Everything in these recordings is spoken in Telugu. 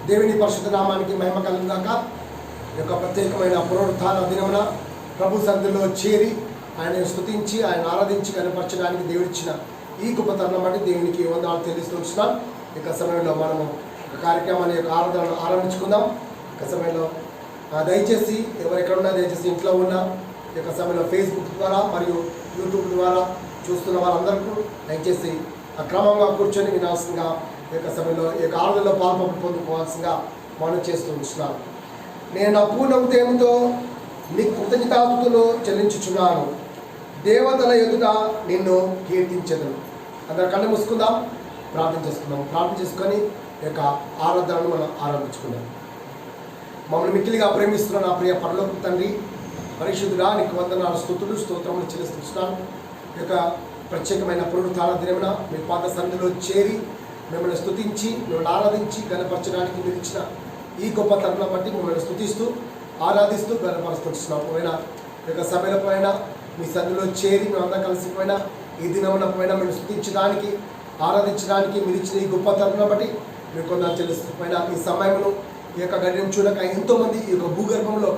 దేవుని పరిశుద్ధ నామానికి మహిమ కలుగుగాక. ఈ యొక్క ప్రత్యేకమైన పునరుత్థాన దినమున ప్రభు సన్నిధిలో చేరి ఆయన స్తుతించి ఆయన ఆరాధించి కనపరచడానికి దేవుడిచ్చిన ఈ గొప్ప తరుణం బట్టి దేవునికి వందనాలు తెలుస్తున్నాం. ఇక సమయంలో మనము కార్యక్రమాన్ని యొక్క ఆరాధనను ఆరంభించుకుందాం. ఇక సమయంలో దయచేసి ఎవరెక్కడున్నా దయచేసి ఇంట్లో ఉన్న ఈ యొక్క సమయంలో ఫేస్బుక్ ద్వారా మరియు యూట్యూబ్ ద్వారా చూస్తున్న వారందరికీ దయచేసి క్రమంగా కూర్చొని వినాల్సిందిగా ఈ యొక్క సమయంలో ఈ యొక్క ఆరాధనలో పొందుకోవాల్సిందిగా మనం చేస్తూ ఉంటున్నాను. నేను నా పూర్ణ హృదయంతో నీకు కృతజ్ఞతాస్తుతులు చెల్లించుచున్నాను, దేవతల ఎదుట నిన్ను కీర్తించదను. అందరు కళ్ళు మూసుకుందాం, ప్రార్థన చేసుకుందాం. ప్రార్థన చేసుకొని ఈ యొక్క ఆరాధనను మనం ఆరంభించుకుందాం. మమ్మల్ని మిక్కిలిగా ప్రేమిస్తున్న నా ప్రియ పరలోక తండ్రి, పరిశుద్ధుడా, నీకు వందనాలు స్తుతులు స్తోత్రములు చెల్లిస్తున్నాను. ఈ యొక్క ప్రత్యేకమైన పునరుత్థాన దినమున మీ పాద సన్నిధిలో చేరి మిమ్మల్ని స్తుతించి మిమ్మల్ని ఆరాధించి గణపరచడానికి మీరు ఇచ్చిన ఈ గొప్ప తరుణం బట్టి మిమ్మల్ని స్తుతిస్తూ ఆరాధిస్తూ గణపరుస్తున్నాం. పోయినా ఈ యొక్క సమయంలో పోయినా మీ సన్నిధిలో చేరి మేమంతా కలిసిపోయినా ఈ దినమున పోయినా మేము స్తుతించడానికి ఆరాధించడానికి మీరు ఇచ్చిన ఈ గొప్ప తరుణం బట్టి మీకు కొందరు చెల్లిస్తుపోయినా ఈ సమయమును ఈ యొక్క గడియం చూడక ఎంతోమంది ఈ యొక్క భూగర్భంలో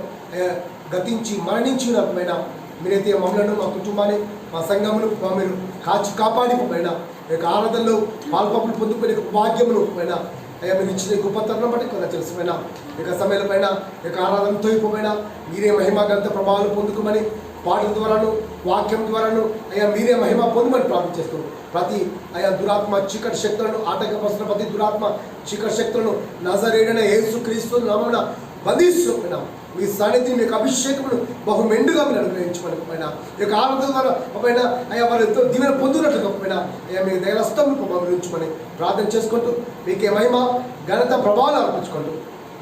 గతించి మరణించినప్పుడైనా మీరైతే మమ్మలను మా కుటుంబాన్ని మా సంఘమును మీరు కాచి కాపాడిపోయినా ఈ యొక్క ఆరాధనలో పాల్పంపులు పొందుకునే భాగ్యమును పైన అయ్యా మీరు ఇచ్చిన గొప్ప తరుణం బట్టి కొంత తెలిసిపోయినా ఇక సమయాల పైన ఇక ఆరాధనతో అయిపోయినా మీరే మహిమ గంత ప్రభావాలు పొందుకోమని పాటల ద్వారాను వాక్యం ద్వారాను అయ్యా మీరే మహిమ పొందమని ప్రార్థిస్తూ ప్రతి అయా దురాత్మ చీకటి శక్తులను ఆటంకపరుస్తున్న ప్రతి దురాత్మ చీకటి శక్తులను నజరేయుడైన యేసుక్రీస్తు నామమున బంధిస్తున్నాం. మీ సాన్నిధ్యం మీకు అభిషేకమును బహు మెండుగా మీరు అనుగ్రహించమని పైన ఈ యొక్క ఆరాధన ద్వారా పైన అయ్యా వారు ఎంతో దీవెన పొందినట్లుగా పైన అయ్యా మీ దయలస్తం ఉపయోగించమని ప్రార్థన చేసుకుంటూ మీకే మహిమ ఘనత ప్రభావాలు అర్పించుకుంటూ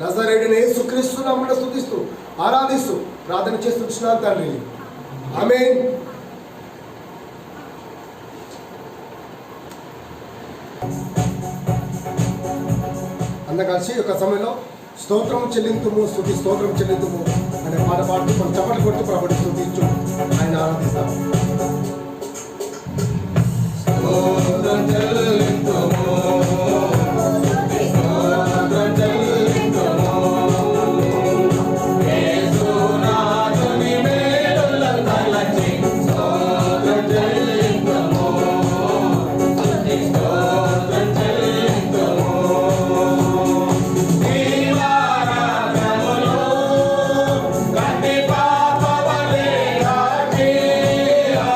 నజరేయుడైన యేసుక్రీస్తు నామమున స్తుతిస్తూ ఆరాధిస్తూ ప్రార్థన చేస్తున్నాను తండ్రి, ఆమేన్. అందరూ కలిసి ఒక సమయంలో స్తోత్రం చెల్లింతుము స్తుతి స్తోత్రం చెల్లింతుము అనే పాట పాడుతూ మనం చప్పట్లు కొడుతూ ప్రభుని స్తుతించు ఆయన ఆరాధిస్తాం. Yeah.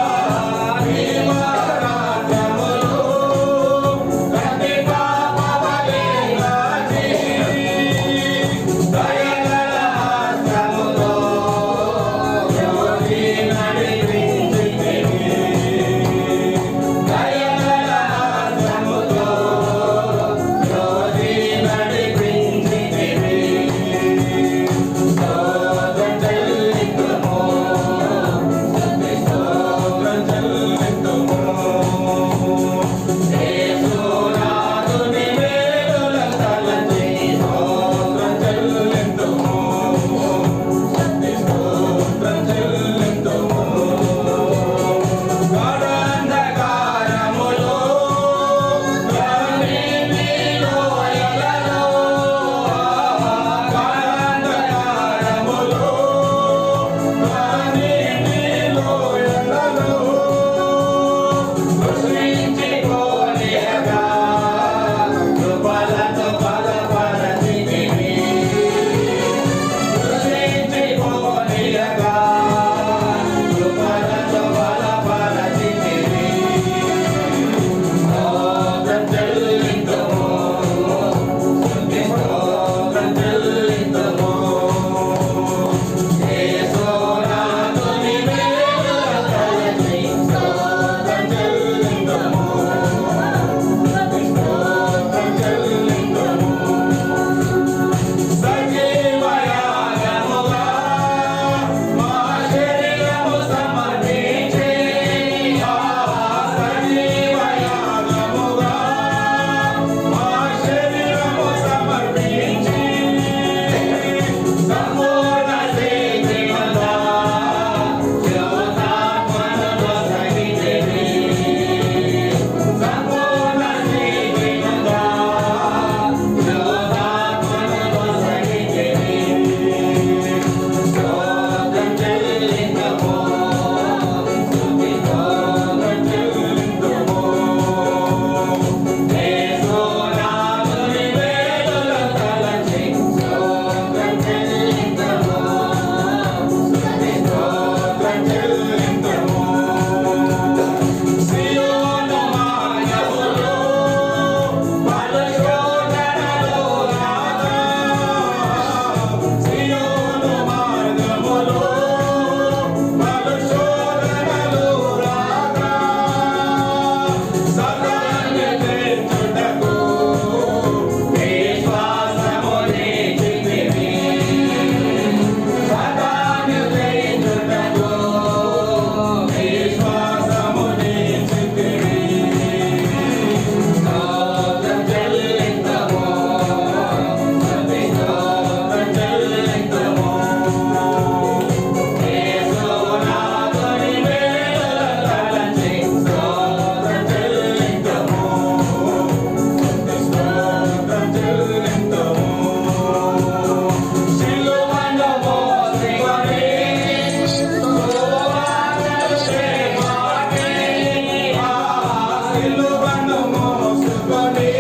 సిలువను మోసుకొని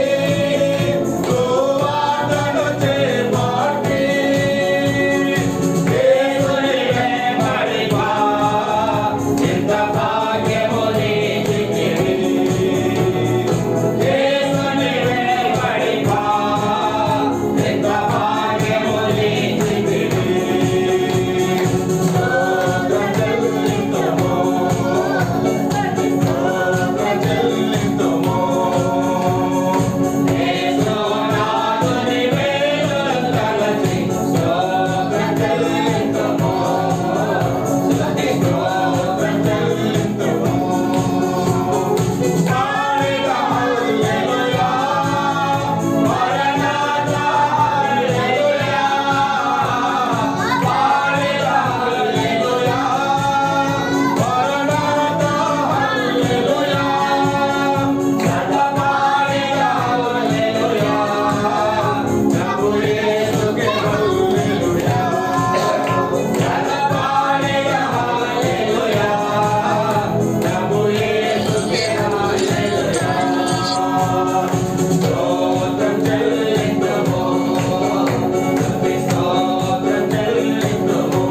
సువార్తను చేపట్టి యేసుని వెంబడిపా ఎంత భాగ్యము నీకిది యేసుని వెంబడిపా ఎంత భాగ్యము నీకిది స్తోత్రం చెల్లింతుము స్తోత్రం చెల్లింతుము యేసునాథుని వేలులను తలచి స్తోత్రం చెల్లింతుము స్తోత్రం చెల్లింతుము పాడేగా హల్లెలూయా మరణాత హల్లెలూయా పాడేగా హల్లెలూయా మరణాత హల్లెలూయా సర్వపాడిగా హల్లెలూయా ప్రభు యేసుకే హల్లెలూయా సర్వపాడిగా హల్లెలూయా ప్రభు యేసుకే హల్లెలూయా స్తోత్రం చెల్లింతుము స్తోత్రం చెల్లింతుము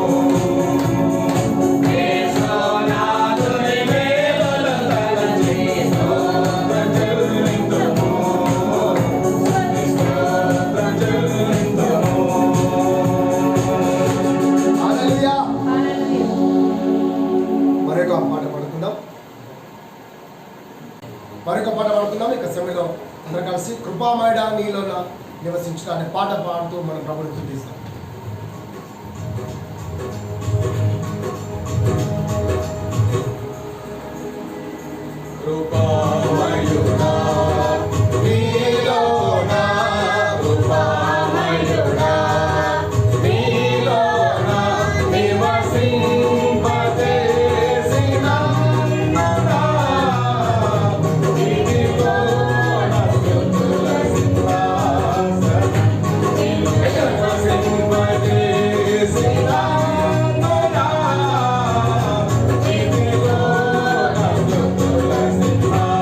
యేసునాథుని వేలులను తలచి స్తోత్రం చెల్లింతుము స్తోత్రం చెల్లింతుము హల్లెలూయా. మరొక పాట పాడుకుందాం. ఇక సమయంలో అందరూ కలిసి కృపామయుడా నీలోన నివసించిన అనే పాట పాడుతూ మనం ప్రభుని స్తుతిస్తాం. కృపామయుడా నీలోన కృపామయుడా నీలోన నివసింపజేసినందునా ఇదిగో నా స్తుతుల సింహాసనం నివసింపజేసినందునా ఇదిగో నా స్తుతుల సింహాసనం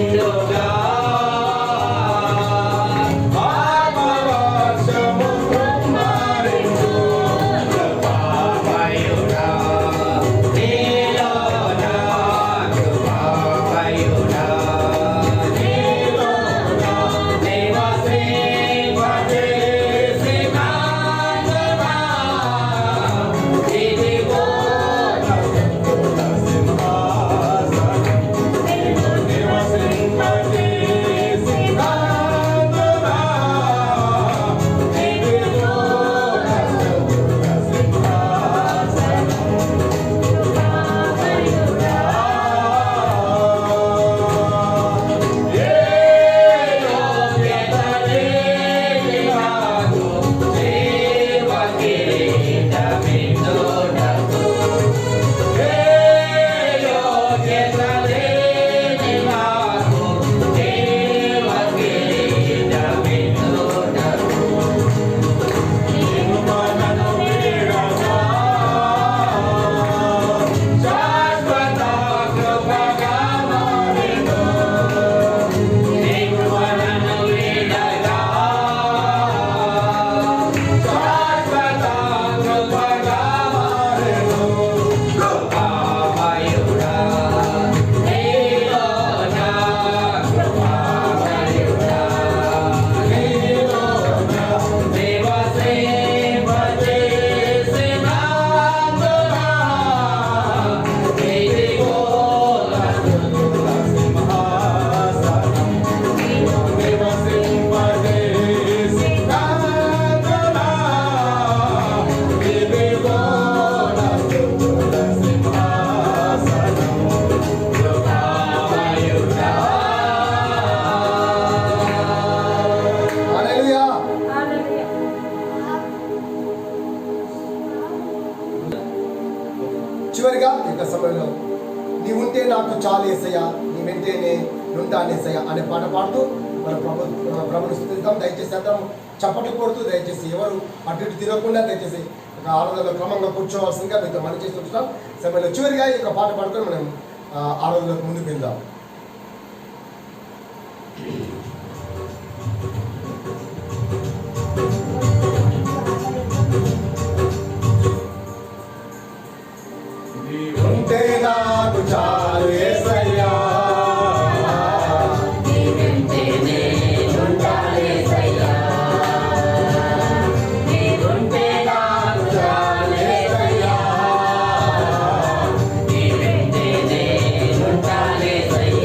నిండుగా ఆత్మవర్షము కుమ్మరించు కృపామయుడా నీలోన కృపామయుడా నీలోన నివసింపజేసినందునా ఇదిగో నా స్తుతుల సింహాసనం నీవు నివసింపజేసినందునా ఇదిగో నా స్తుతుల సింహాసనం ఏ యోగ్యత లేని నాకు జీవ కిరీటమిచ్చుటకు ఏ యోగ్యత లేని నాకు జీవ కిరీటమిచ్చుటకు నీవు మనను వీడగా శాశ్వత కృపగా మారెను నీవు మనను వీడగా శాశ్వత కృపగా మారెను కృపామయుడా నీలోన కృపామయుడా నీలోన నివసింపజేసినందునా ఇదిగో నా స్తుతుల సింహాసనం నీవు నివసింపజేసినందునా ఇదిగో నా స్తుతుల సింహాసనం కృపామయుడా హల్లెలూయా. చివరిగా ఇక సమయంలో నీవుంటే నాకు చాలు యేసయ్యా, నీ వెంటనే నుంటాను యేసయ్యా అనే పాట పాడుతూ మన ప్రభుని స్తుతిద్దాం. దయచేసి అందరం చప్పట్లు కొడుతూ దయచేసి ఎవరు అటు ఇటు తిరగకుండా దయచేసి ఒక ఆరాధనలో క్రమంగా కూర్చోవలసిందిగా మీతో మనం చేసి ఉంటున్నాం. సమయంలో చివరిగా ఈ యొక్క పాట పాడుకొని మనం ఆరాధనలోకి ముందుకు వెళ్దాం. నీవుంటే నాకు చాలు యేసయ్యా నీ వెంటనే ఉంటాను యేసయ్యా నీవుంటే నాకు చాలు యేసయ్యా నీ వెంటనే ఉంటాను యేసయ్యా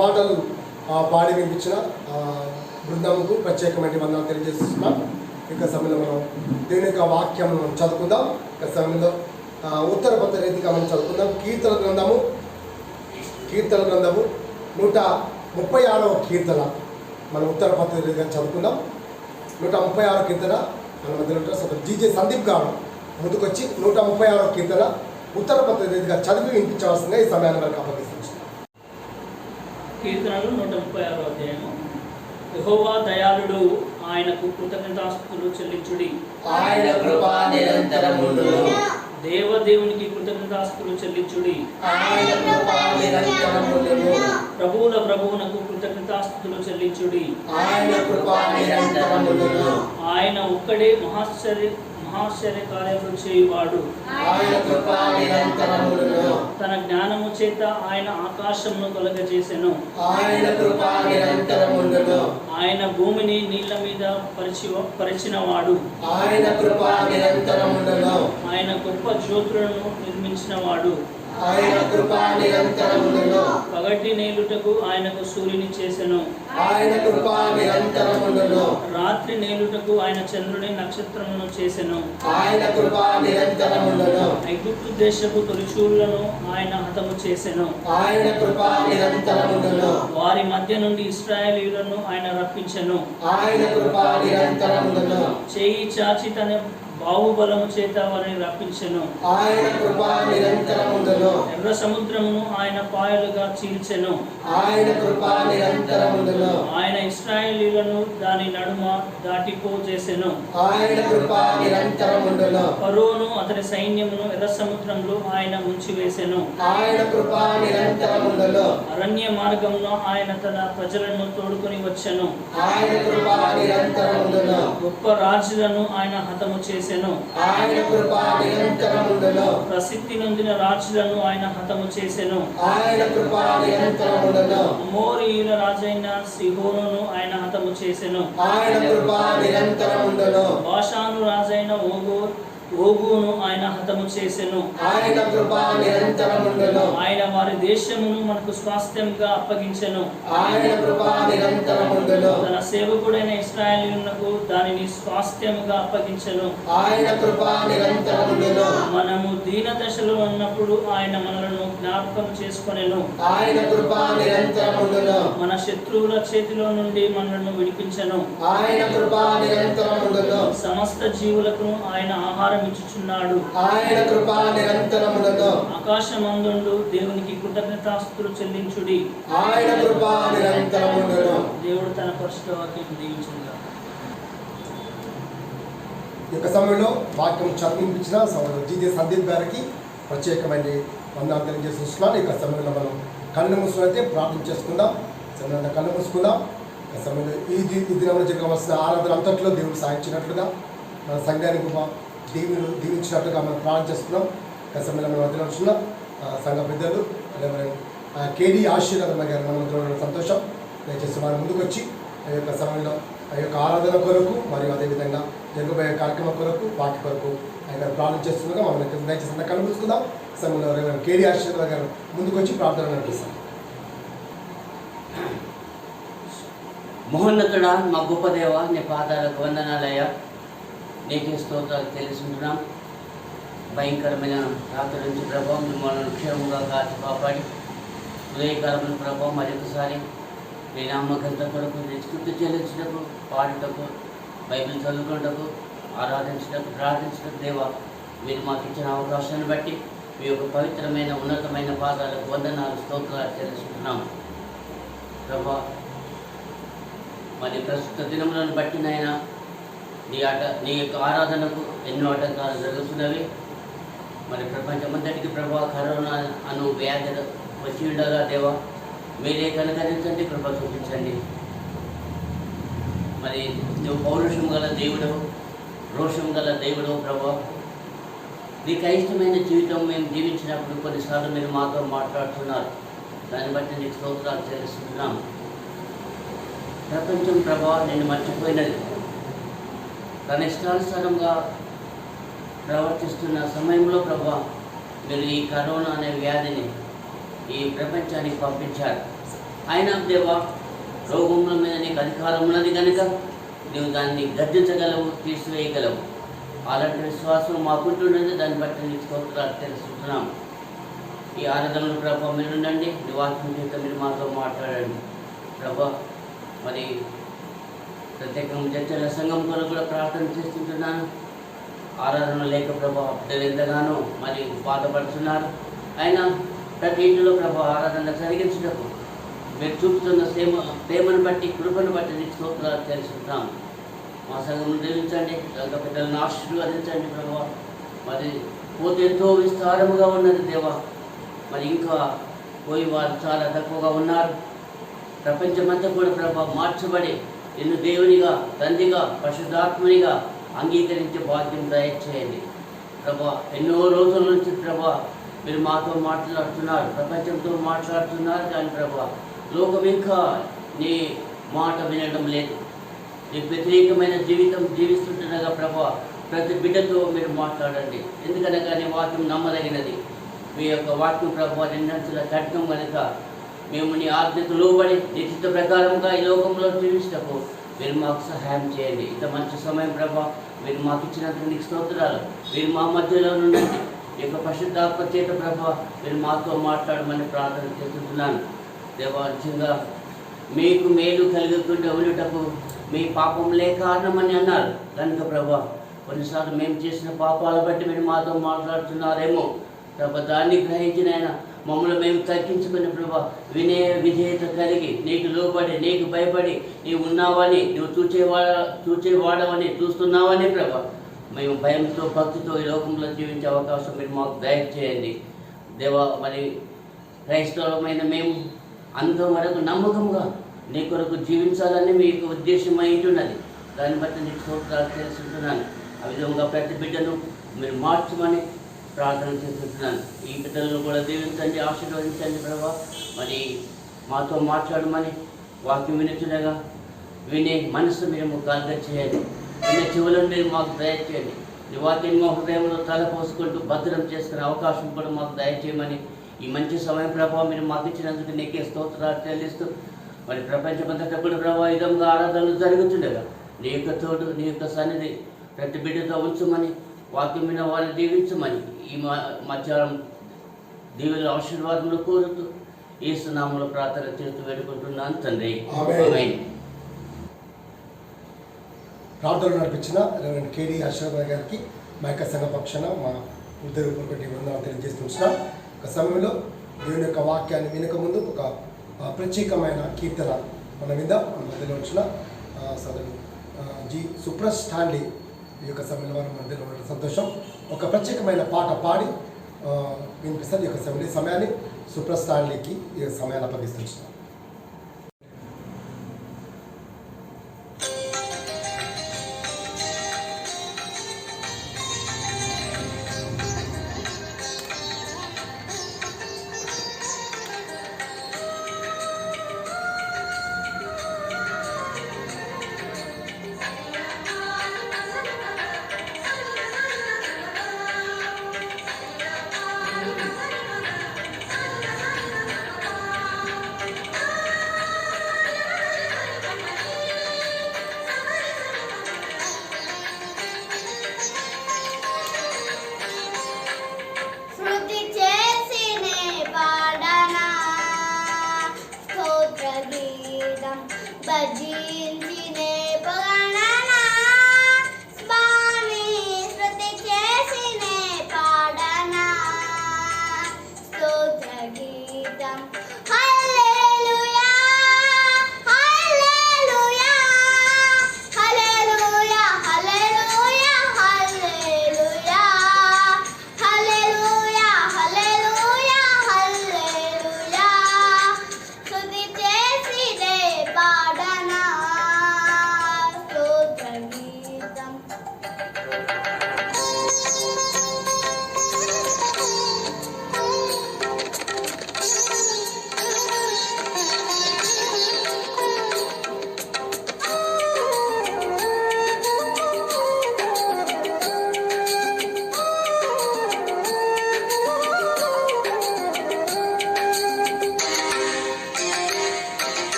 పాటలు పాడి వినిపించిన బృందంకు ప్రత్యేకమైన వందనాలు తెలియజేస్తున్నాం. ఇక సమయంలో మనం దేవుని యొక్క వాక్యం చదువుకుందాం. ఇక సమయంలో ఉత్తర పత్ర రీతిగా మనం చదువుకుందాం. కీర్తన గ్రంథము 136వ కీర్తన మనం ఉత్తర పత్ర రీతిగా చదువుకుందాం. 136వ కీర్తన మన మధ్యలో జీజే సందీప్ గారు ముందుకొచ్చి 136వ కీర్తన ఉత్తర పత్ర రీతిగా చదివి వినిపించవలసిందిగా ఈ సమయాన్ని మనకు అప్పగిస్తున్నాం. కీర్తనలు 136వ అధ్యాయము. యెహోవా దయాళుడు, ఆయనకు కృతజ్ఞతాస్తుతులు చెల్లించుడి. ఆయన కృప నిరంతరముండును. దేవదేవునికి కృతజ్ఞతాస్తుతులు చెల్లించుడి. ఆయన కృప నిరంతరముండును. ప్రభువునకు కృతజ్ఞతాస్తుతులు చెల్లించుడి. ఆయన కృప నిరంతరముండును. ఆయన ఒక్కడే మహాశ్చర్య కార్యములు చేయువాడు. ఆయన కృప నిరంతరముండును. తన జ్ఞానము చేత ఆయన ఆకాశమును కలుగజేసెను. ఆయన కృప నిరంతరముండును. ఆయన భూమిని నీళ్ల మీద పరిచినవాడు. ఆయన కృప నిరంతరముండును. ఆయన గొప్ప జ్యోతులను నిర్మించినవాడు. ఆయన కృప నిరంతరముండును. పగటి నేలుటకు ఆయనకు సూర్యుని చేసెను. ఆయన కృప నిరంతరముండును. రాత్రి నేలుటకు ఆయన చంద్రుని నక్షత్రమును చేసెను. ఆయన కృప నిరంతరముండును. ఐగుప్తు దేశపు తొలిచూళ్లను ఆయన హతము చేసెను. ఆయన కృప నిరంతరముండును. వారి మధ్య నుండి ఇశ్రాయేలీయులను ఆయన రప్పించెను. ఆయన కృప నిరంతరముండును. చేయి చాచి తన బాహుబలము చేత వారిని రప్పించెను. ఆయన కృప నిరంతరముండును. ఎర్ర సముద్రమును ఆయన పాయలుగా చీల్చెను. ఆయన కృప నిరంతరముండును. ఆయన ఇశ్రాయేలీయులను దాని నడుమ దాటిపోజేసెను. ఆయన కృప నిరంతరముండును. ఫరోను అతని సైన్యమును ఎర్ర సముద్రంలో ఆయన ముంచివేసెను. ఆయన కృప నిరంతరముండును. అరణ్య మార్గమున ఆయన తన ప్రజలను తోడుకొని వచ్చెను. ఆయన కృప నిరంతరముండును. గొప్ప రాజులను ఆయన హతము చేసెను. ఆయన కృప నిరంతరముండును. ప్రసిద్ధి నొందిన రాజులను ఆయన హతము చేసెను. ఆయన కృప నిరంతరముండును. అమోరీయుల రాజైన సిహోనును ఆయన హతము చేసెను. ఆయన కృప నిరంతరముండును. బాషాను రాజైన ఓగును ఆయన హతము చేసెను. ఆయన కృప నిరంతరముండును. ఆయన వారి దేశమును మనకు స్వాస్థ్యంగా అప్పగించెను. ఆయన కృప నిరంతరముండును. తన సేవకుడైన ఇశ్రాయేలీయులకు దానిని స్వాస్థ్యముగా అప్పగించెను. ఆయన కృప నిరంతరముండును. మనము దీన దశలో ఉన్నప్పుడు ఆయన మనలను జ్ఞాపకం చేసుకొనెను. ఆయన కృప నిరంతరముండును. మన శత్రువుల చేతిలో నుండి మనలను విడిపించెను. ఆయన కృప నిరంతరముండును. సమస్త జీవులకు ఆయన ఆహారం ఇచ్చుచున్నాడు. ఆయన కృప నిరంతరముండును. ఆకాశమందుండు దేవునికి కృతజ్ఞతాస్తుతులు చెల్లించుడి. ఆయన కృప నిరంతరముండును. దేవుడు తన పరిశుద్ధ వాక్యం దీవించుగాక. ఈ యొక్క సమయంలో వాక్యం చదివించిన జీజే సందీప్ గారికి ప్రత్యేకమైన వందనాలు తెలియజేస్తున్నాను. ఈ యొక్క సమయంలో మనం కళ్ళు మూసుకునైతే ప్రార్థన చేసుకుందాం. సమయంలో కళ్ళు మూసుకుందాం. ఈ సమయంలో ఈ దినంలో జరగవలసిన ఆరాధన అంతట్లో దేవుడు సాధించినట్లుగా మన సంఘానికి దీవించినట్లుగా మనం ప్రార్థన చేసుకున్నాం. ఈ సమయంలో మన మధ్యలో వచ్చిన సంఘ పెద్దలు కేడి ఆశీర్వాదమ్మ గారు మన మధ్యలో సంతోషం. దయచేసి వారి ముందుకు వచ్చి ఆ యొక్క సమయంలో ఆ యొక్క ఆరాధన కొరకు మరియు అదేవిధంగా జరగబోయే కార్యక్రమం కొరకు వాటి కొరకు ఆయన ప్రార్థన చేస్తుండగా మనం దయచేసి అంతా కనిపిస్తుందాం. సమయంలో కేడి ఆశీర్వాద గారు ముందుకు వచ్చి ప్రార్థన నడిపిస్తాం. మహోన్నతుడా, మా గొప్ప దేవ, నీ పాదాలకు వందనాలయ్యా. నీకే స్తోత్రాలు తెలుసుకుంటున్నాం. భయంకరమైన రాత్రి నుంచి ప్రభావం మిమ్మల్ని క్షేమంగా కాచి కాపాడి ఉదయకాలంలో ప్రభావం మరొకసారి నీ నామకంత కొరకు నీ స్తుతి చెల్లించటకు, పాడుటకు, బైబిల్ చదువుకున్నటకు, ఆరాధించటకు, ప్రార్థించటకు దేవా, మీరు మాకు ఇచ్చిన అవకాశాన్ని బట్టి మీ యొక్క పవిత్రమైన ఉన్నతమైన పాదాలకు వందనాలు స్తోత్రాలు తెలుసుకుంటున్నాం ప్రభా. మరి ప్రస్తుత దినములను బట్టి నాయన నీ యొక్క ఆరాధనకు ఎన్నో ఆటంకాలు జరుగుతున్నవి. మరి ప్రపంచమంతటికి ప్రభా కరోనా అను వ్యాధి వచ్చి ఉండగా దేవా, మీరే కనుకరించండి, కృప చూపించండి. మరి నువ్వు పౌరుషం గల దేవుడు, రోషం గల దేవుడు ప్రభా. నీకు ఇష్టమైన జీవితం మేము జీవించినప్పుడు కొన్నిసార్లు మీరు మాతో మాట్లాడుతున్నారు. దాన్ని బట్టి నీకు స్తోత్రాలు తెలుస్తున్నాం. ప్రపంచం ప్రభా నిన్ను మర్చిపోయినది. తన ఇష్టానుసారంగా ప్రవర్తిస్తున్న సమయంలో ప్రభా, మీరు ఈ కరోనా అనే వ్యాధిని ఈ ప్రపంచానికి పంపించారు. ఆయన దేవా రోగముల మీద నీకు అధికారం ఉన్నది కనుక నువ్వు దాన్ని గర్జించగలవు, తీసివేయగలవు. అలాంటి విశ్వాసం మాకుంటున్నది. దాన్ని బట్టి నీకు స్తోత్రాలు తెలుసుకుంటున్నాం. ఈ ఆరాధనలు ప్రభా మీరు ఉండండి. నీ వాక్యం చేత మీరు మాతో మాట్లాడండి ప్రభా. మరి ప్రత్యేకంగా చర్చల సంఘం కొరకు కూడా ప్రార్థన చేస్తుంటున్నాను. ఆరాధన లేక ప్రభా బిడ్డలు ఎంతగానో మరి బాధపడుతున్నారు. అయినా ప్రతి ఇంటిలో ప్రభా ఆరాధన జరిగించటకు మీరు చూపుతున్న ప్రేమను బట్టి, కృపను బట్టి నీకు స్తోత్రాలు తెలుసుకుంటాం. మా సంఘం దీవించండి, ఇంకా బిడ్డలను ఆశీర్వదించండి ప్రభా. మరి పోతే ఎంతో విస్తారముగా ఉన్నది దేవా. మరి ఇంకా పోయి వారు చాలా తక్కువగా ఉన్నారు. ప్రపంచమంతా కూడా ప్రభా మార్చబడి నిన్ను దేవునిగా, తండ్రిగా, పరిశుద్ధాత్మనిగా అంగీకరించే బాధ్యం దయచేయండి ప్రభా. ఎన్నో రోజుల నుంచి ప్రభా మీరు మాతో మాట్లాడుతున్నారు, ప్రపంచంతో మాట్లాడుతున్నారు. కానీ ప్రభా లోకం ఇంకా నీ మాట వినడం లేదు. నీ వ్యతిరేకమైన జీవితం జీవిస్తుండగా ప్రభా ప్రతి బిడ్డతో మీరు మాట్లాడండి. ఎందుకనగా నీ వాక్యం నమ్మదగినది. మీ యొక్క వాక్యం ప్రభా నిన్నంచుల కఠినం కనుక మేము నీ ఆజ్ఞకు లోబడి నీ చిత్త ప్రకారంగా ఈ లోకంలో జీవిస్తకు మీరు మాకు సహాయం చేయండి. ఇంత మంచి సమయం ప్రభా మీరు మాకు ఇచ్చినందుకు నీకు స్తోత్రాలు. మీరు మా మధ్యలో ఉండండి. ఈ యొక్క పరిశుద్ధాత్మ చేత ప్రభా మీరు మాతో మాట్లాడమని ప్రార్థన చేస్తున్నాను దేవా. నిజంగా మీకు మేలు కలుగుతుంటే ఉండుటకు మీ పాపంలే కారణమని అన్నారు కనుక ప్రభా కొన్నిసార్లు మేము చేసిన పాపాల బట్టి మీరు మాతో మాట్లాడుతున్నారేమో ప్రభా. దాన్ని గ్రహించిన ఆయన మమ్మల్ని మేము తగ్గించుకుని ప్రభా వినయ విధేయత కలిగి నీకు లోబడి, నీకు భయపడి నీవు ఉన్నావని, నువ్వు చూచేవాడవని, చూస్తున్నావని ప్రభా మేము భయంతో, భక్తితో ఈ లోకంలో జీవించే అవకాశం మీరు మాకు దయచేయండి దేవా. మరి క్రైస్తవమైన మేము అంతవరకు నమ్మకంగా నీ కొరకు జీవించాలని మీ యొక్క ఉద్దేశం అయింటున్నది. దాన్ని బట్టి నీకు స్తోత్రాలు తెలుసుకుంటున్నాను. ఆ విధంగా ప్రతి బిడ్డను మీరు మార్చమని ప్రార్థన చేస్తున్నాను. ఈ బిడ్డలను కూడా దీవించండి, ఆశీర్వదించండి ప్రభా. మరి మాతో మాట్లాడమని వాక్యం వినుచునగా వినే మనసు మీరు కలగ చేయండి. వినే చెవులను మీరు మాకు దయచేయండి. నీ వాక్యం మా హృదయంలో తలపోసుకుంటూ భద్రం చేసుకునే అవకాశం కూడా మాకు దయచేయమని ఈ మంచి సమయం ప్రభావం మీరు మాకు ఇచ్చినందుకు నీకే స్తోత్రాలు చెల్లిస్తూ మరి ప్రపంచమంతటా కూడా ప్రభావ విధంగా ఆరాధనలు జరుగుతుండగా నీ యొక్క తోడు, నీ యొక్క సన్నిధి ప్రతి బిడ్డతో ఉంచమని, వాక్యం మీద వారిని దీవించమని ఈ మధ్యాహ్నం దీవుల ఆశీర్వాదములు కోరుతూ యేసు నామములో ప్రార్థన చేస్తూ వేడుకుంటున్నాను తండ్రి. ఆమేన్. ప్రార్థనలు నడిపించిన రెవరెండ్ కేడి అశ్వరావు గారికి మా యొక్క సంఘ పక్షాన మా హృదయపూర్వక వందనాలు తెలియజేస్తున్నాం. ఒక సమయంలో దేవుని యొక్క వాక్యాన్ని వినక ముందు ఒక ప్రత్యేకమైన కీర్తన మన మధ్యలో వచ్చిన సోదరుడు జి సుప్రస్ స్టాన్లీ ఈ యొక్క సమయంలో వారి మధ్యలో ఉండడం సంతోషం. ఒక ప్రత్యేకమైన పాట పాడి వినిపిస్తారు. ఈ యొక్క సమయాన్ని సుప్రస్ స్టాన్లీకి ఈ సమయాన్ని అప్పగిస్తున్నాం.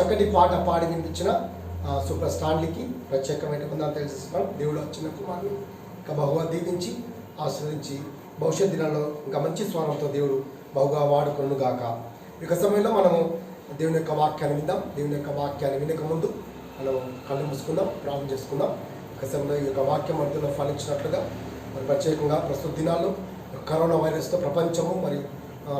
చక్కటి పాట పాడి వినిపించిన సూపర్ స్టాన్లీకి ప్రత్యేకమైన వందనాలు తెలియజేస్తున్నాం. దేవుడు చిన్న కుమారుని ఇంకా బహుగా దీవించి ఆస్వాదించి భవిష్యత్ దినాల్లో ఇంకా మంచి స్వరంతో దేవుడు బహుగా వాడుకొను గాక. ఇక సమయంలో మనము దేవుని యొక్క వాక్యాన్ని విందాం. దేవుని యొక్క వాక్యాన్ని వినక ముందు మనం కళ్ళు మూసుకుందాం, ప్రార్థన చేసుకుందాం. ఇక సమయంలో ఈ యొక్క వాక్యం మధ్యలో ఫలించినట్లుగా మరి ప్రత్యేకంగా ప్రస్తుత దినాల్లో కరోనా వైరస్తో ప్రపంచము మరియు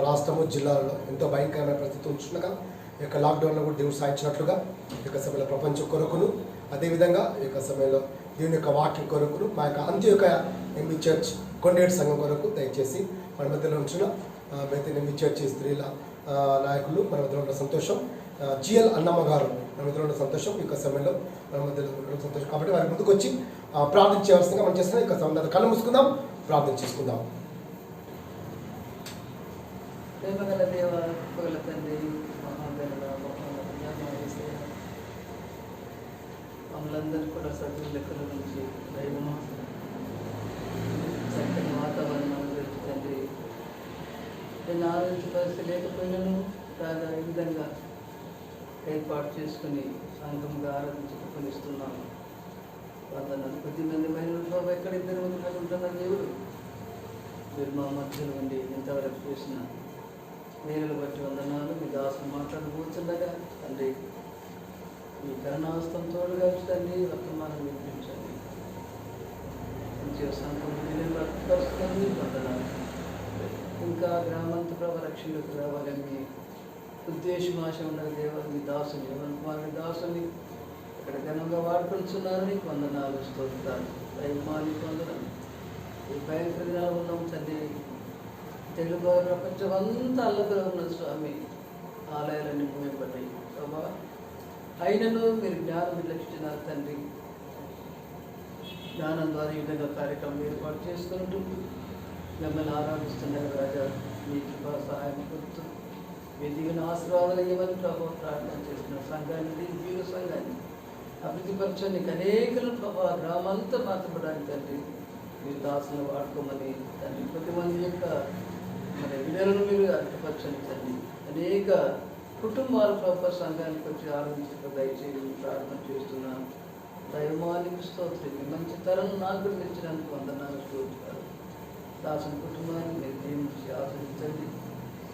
రాష్ట్రము జిల్లాలలో ఎంతో భయంకరమైన పరిస్థితి ఉంచుండగా ఈ యొక్క లాక్డౌన్లో కూడా దేవుడు సాధించినట్లుగా ఈ యొక్క సమయంలో ప్రపంచం కొరకును అదేవిధంగా ఈ యొక్క సమయంలో దేవుని యొక్క వాక్యం కొరకును మా యొక్క అంత్యోక ఎంబీ చర్చ్ కొండేటి సంఘం కొరకు దయచేసి మన మధ్యలో ఉంచిన బెతెల్ ఎంబీ చర్చ్ స్త్రీల నాయకులు మన మధ్యలో ఉన్న సంతోషం, జిఎల్ అన్నమ్మ గారు మన మధ్యలో ఉన్న సంతోషం, ఈ యొక్క సమయంలో మన మధ్యలో ఉన్న సంతోషం కాబట్టి వారి ముందుకు వచ్చి ప్రార్థించవలసిందిగా మనం చేస్తున్నాం. ఈ యొక్క సమయంలో కళ్ళు మూసుకుందాం, ప్రార్థన చేసుకుందాం. ప్రేమగల దేవ, కృపగల తండ్రి, మమ్మల్ందరూ కూడా సభ్యుల లెక్కల నుంచి దైవమా చక్కని వాతావరణం తండ్రి, నేను ఆలోచించే పరిస్థితి లేకపోయినాను రాగా ఈ విధంగా ఏర్పాటు చేసుకుని సంఘంగా ఆరాధించుకొనిస్తున్నాను. వందనాలు. కొద్దిమంది మహిళలు ఎక్కడిద్దరు మంది ఉంటున్న దేవుడు మీరు మా మధ్యలో ఉండి ఇంతవరకు చేసిన మేలును బట్టి వందనాలు. మీ దాసులు మాట్లాడబోతుండగా తండ్రి మీ కరుణాస్తం తోడుగా తండ్రి వర్తమానం వినిపించండి. మంచిగా సంపూర్ణపరుస్తుంది వందనాలు. ఇంకా గ్రామాంత ప్రభ రక్షణకు రావాలని మీ ఉద్దేశం ఆశ ఉండగా దేవ మీ దాసుని మీ దాసుని ఇక్కడ ఘనంగా వాడుకుంటున్నారు. నీకు వందనాలు, స్తోత్రాలు, దైవమానికి వందనాలు. ఈ భయంకర దినాలు ఉన్నాం తండ్రి. తెలుగు ప్రపంచం అంతా అల్లగా ఉన్నది స్వామి. ఆలయాలన్నీ మూయబడ్డాయి ప్రభా. అయినను మీరు జ్ఞానం నిర్లక్షించినారు తండ్రి. జ్ఞానం ద్వారా ఈ విధంగా కార్యక్రమం ఏర్పాటు చేసుకుంటూ మిమ్మల్ని ఆరాధిస్తున్నారు రాజా. మీ కృపా సహాయం పొందుతూ మీ దిగిన ఆశీర్వాదాలు ఇవ్వని ప్రభావ ప్రార్థన చేస్తున్న సంఘాన్ని, వీరు సంఘాన్ని అభివృద్ధిపరచని అనేకలు ప్రభావ గ్రామాంతా మార్చబడానికి తండ్రి మీరు దాసులను వాడుకోమని తండ్రి. కొద్దిమంది యొక్క మరి విడుదలను మీరు అర్థపరచని తండ్రి. అనేక కుటుంబాల ప్రభావ సంఘానికి వచ్చి ఆరాధించక దయచేసి ప్రార్థన చేస్తున్నాను. దైవమానికి స్తోత్రం. మంచి తరం నాకు కూడా తెచ్చినందుకు వందనాలు, స్తోత్రాలు. దాసుని కుటుంబాన్ని మీరు దీవించి ఆశ్రయించండి.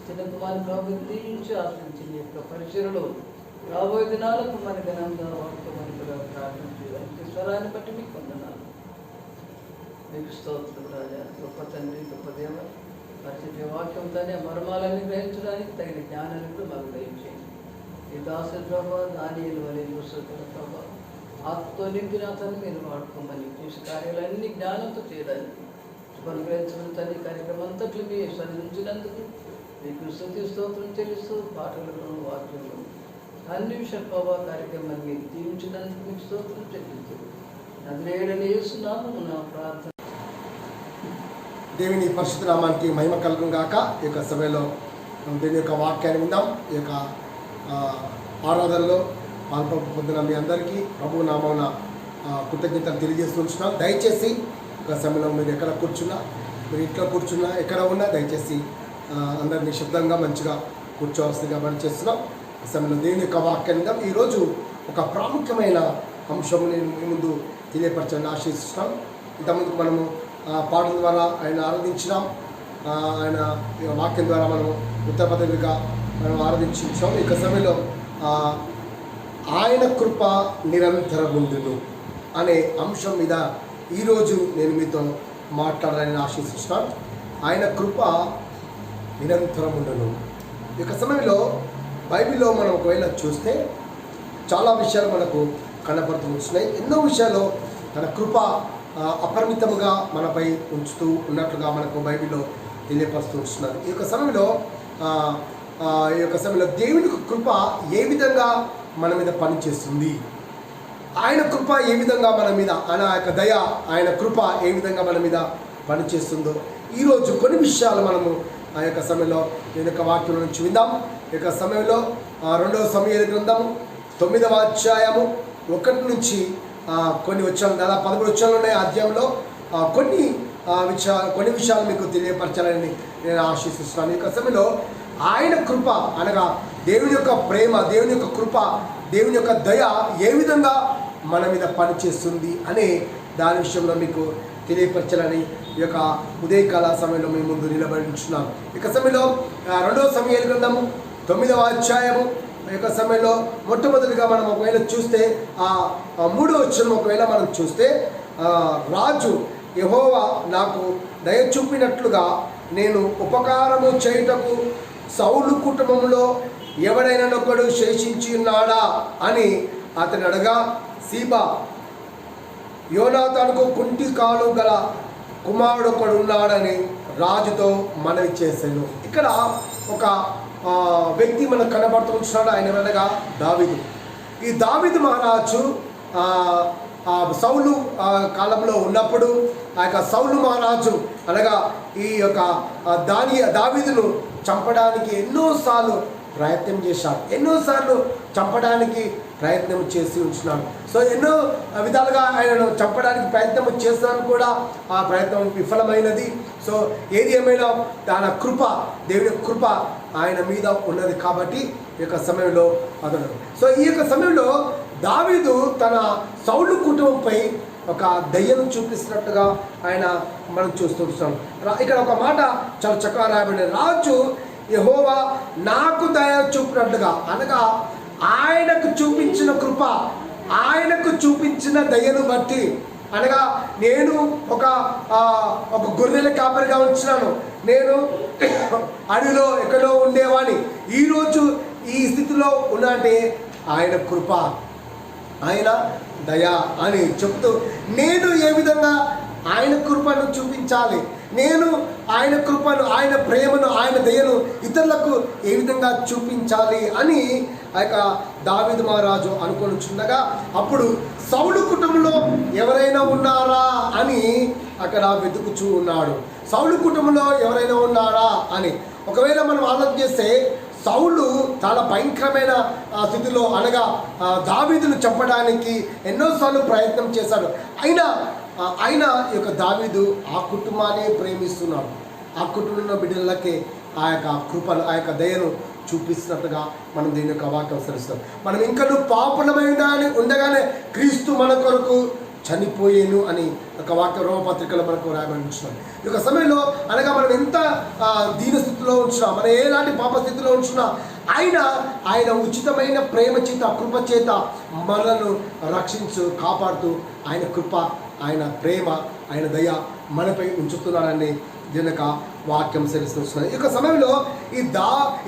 చిన్న కుమారి ప్రభు దీవించి ఆశ్రయించి మీ యొక్క పరిచయలో రాబోయే దినాలకు మన ఘనంగా వాడుకోమని కూడా ప్రార్థన చేయడానికి స్వరాన్ని బట్టి మీకు వందనాలు. మీకు స్తోత్రం రాజా. గొప్ప తండ్రి, గొప్ప దేవ. పరిచయ వాక్యంతోనే మర్మాలన్నీ గ్రహించడానికి తగిన జ్ఞానాన్ని కూడా మాకు దయచేయండి. ఈ దాసుల ప్రభావ దానియుల వలె చూస్తున్న ప్రభావ ఆత్మతో నింపిన అతన్ని మీరు వాడుకోమని చేసే కార్యాలన్నీ జ్ఞానంతో చేయడానికి అనుగ్రహించమని తల్లి. కార్యక్రమం అంతట్లు మీ సరిదించినందుకు మీకు స్తుతి స్తోత్రం చెల్లిస్తూ పాటలను వాక్యంలో అన్ని విషయాల ప్రభావ కార్యక్రమాన్ని మీరు దీవించినందుకు మీకు స్తోత్రం చెల్లిస్తూ నదిలేడని చేస్తున్నాము నా ప్రార్థన. దేవుని పరిశుద్ధ నామానికి మహిమ కలుగును గాక. ఈ యొక్క సమయంలో దేవుని యొక్క వాక్యాన్ని విందాం. ఈ యొక్క ఆరాధనలో పాల్పొందిన మీ అందరికీ ప్రభు నామమున కృతజ్ఞతలు తెలియజేస్తున్నాం. దయచేసి ఒక సమయంలో మీరు ఎక్కడ కూర్చున్నా, మీరు ఇంట్లో కూర్చున్నా, ఎక్కడ ఉన్నా దయచేసి అందరు నిశ్శబ్దంగా మంచిగా కూర్చోవలసిందిగా మనం చేస్తున్నాం. ఈ సమయంలో దేవుని యొక్క వాక్యాన్ని విందాం. ఈరోజు ఒక ప్రాముఖ్యమైన అంశం నేను మీ ముందు తెలియపరచాలని ఆశిస్తున్నాం. ఇంతకుముందు మనము పాటల ద్వారా ఆయన ఆరాధించినాం. ఆయన వాక్యం ద్వారా మనము ఉత్తరపదవిగా మనం ఆరాధించాం. ఈ సమయంలో ఆయన కృప నిరంతరముండును అనే అంశం మీద ఈరోజు నేను మీతో మాట్లాడాలని ఆశిస్తున్నాను. ఆయన కృప నిరంతరముండును. ఈ సమయంలో బైబిల్లో మనం ఒకవేళ చూస్తే చాలా విషయాలు మనకు కనపడుతూ వస్తున్నాయి. ఎన్నో విషయాలు తన కృప అపరిమితంగా మనపై ఉంచుతూ ఉన్నట్లుగా మనకు బైబిల్లో తెలియపరుస్తూ వస్తున్నారు. ఈ యొక్క సమయంలో దేవుని కృప ఏ విధంగా మన మీద పనిచేస్తుంది, ఆయన కృప ఏ విధంగా మన మీద, ఆయన యొక్క దయ, ఆయన కృప ఏ విధంగా మన మీద పనిచేస్తుందో ఈరోజు కొన్ని విషయాలు మనము ఆ యొక్క సమయంలో నేను యొక్క వాక్యం నుంచి విందాం. ఈ యొక్క సమయంలో 2వ సమూయేలు గ్రంథము 9వ అధ్యాయము 1 నుంచి కొన్ని వచ్చాను, దాదాపు 13 వచ్చాలు ఉన్నాయి. అధ్యాయంలో కొన్ని విషయాలు మీకు తెలియపరచాలని నేను ఆశిస్తున్నాను. ఈ సమయంలో ఆయన కృప అనగా దేవుని యొక్క ప్రేమ, దేవుని యొక్క కృప దేవుని యొక్క దయ ఏ విధంగా మన మీద పనిచేస్తుంది అనే దాని విషయంలో మీకు తెలియపరచాలని ఈ యొక్క ఉదయకాల సమయంలో మేము ముందు నిలబడి ఉంటున్నాం. ఇక సమయంలో 2వ సమూయేలు గ్రంథము 9వ అధ్యాయము ఈ యొక్క సమయంలో మొట్టమొదటిగా మనం ఒకవేళ చూస్తే 3వ వచనం ఒకవేళ మనం చూస్తే, రాజు యెహోవా నాకు దయ చూపినట్లుగా నేను ఉపకారము చేయుటకు సౌలు కుటుంబంలో ఎవడైనా ఒకడు శేషించి ఉన్నాడా అని అతని అడగా, సీబా యోనాతానుకు కుంటి కాలు గల కుమారుడు ఒకడు ఉన్నాడని రాజుతో మనవి చేశాను. ఇక్కడ ఒక వ్యక్తి మనకు కనబడుతున్నాడు. ఆయన అనగా దావీదు. ఈ దావీదు మహారాజు సౌలు కాలంలో ఉన్నప్పుడు ఆ యొక్క సౌలు మహారాజు అనగా ఈ యొక్క దావీదును చంపడానికి ఎన్నోసార్లు ప్రయత్నం చేశాడు. ఎన్నోసార్లు చంపడానికి ప్రయత్నం చేసి ఉంటున్నాడు. సో ఎన్నో విధాలుగా ఆయనను చంపడానికి ప్రయత్నం చేస్తున్నాను కూడా ఆ ప్రయత్నం విఫలమైనది. సో ఏది ఏమైనా తన కృప, దేవుని కృప ఆయన మీద ఉన్నది కాబట్టి ఈ యొక్క సమయంలో అతడు. సో ఈ యొక్క సమయంలో దావీదు తన సౌలు కుటుంబంపై ఒక దయ్యను చూపిస్తున్నట్టుగా ఆయన మనం చూస్తున్నాం. ఇక్కడ ఒక మాట చాలా చక్కగా రాయబడింది. రాజు యెహోవా నాకు దయ చూపినట్టుగా, అనగా ఆయనకు చూపించిన కృప, ఆయనకు చూపించిన దయను బట్టి, అనగా నేను ఒక గొర్రెల కాపరిగా ఉంచినాను, నేను అడవిలో ఎక్కడో ఉండేవాడిని, ఈరోజు ఈ స్థితిలో ఉన్నంటే ఆయన కృప, ఆయన దయ అని చెప్తూ, నేను ఏ విధంగా ఆయన కృపను చూపించాలి, నేను ఆయన కృపను, ఆయన ప్రేమను, ఆయన దయను ఇతరులకు ఏ విధంగా చూపించాలి అని ఆ యొక్క దావీదు మహారాజు అనుకొనిచుండగా, అప్పుడు సౌలు కుటుంబంలో ఎవరైనా ఉన్నారా అని అక్కడ వెతుకుచూ ఉన్నాడు. సౌలు కుటుంబంలో ఎవరైనా ఉన్నారా అని ఒకవేళ మనం ఆలోచన చేస్తే, సౌలు చాలా భయంకరమైన స్థితిలో, అనగా దావీదును చంపడానికి ఎన్నోసార్లు ప్రయత్నం చేశాడు. అయినా ఈ యొక్క దావీదు ఆ కుటుంబాన్ని ప్రేమిస్తున్నాడు. ఆ కుటుంబంలో బిడ్డలకే ఆ యొక్క కృపను, ఆ యొక్క దయను చూపిస్తున్నట్టుగా మనం దీని యొక్క వాక్యం అనుసరిస్తాం. మనం ఇంకనూ పాపులమైన ఉండగానే క్రీస్తు మన కొరకు చనిపోయేను అని ఒక వాక్య రోమపత్రికలో మనకు రాయబడించున్నాం. ఈ యొక్క సమయంలో అనగా మనం ఎంత దీన స్థితిలో ఉంచినా, మనం ఎలాంటి పాప స్థితిలో ఉంచినా ఆయన ఉచితమైన ప్రేమ చేత, కృప చేత మనలను రక్షించు కాపాడుతూ ఆయన కృప, ఆయన ప్రేమ, ఆయన దయ మనపై ఉంచుతున్నాడని దీని యొక్క వాక్యం సెలవుస్తున్నది. ఈ యొక్క సమయంలో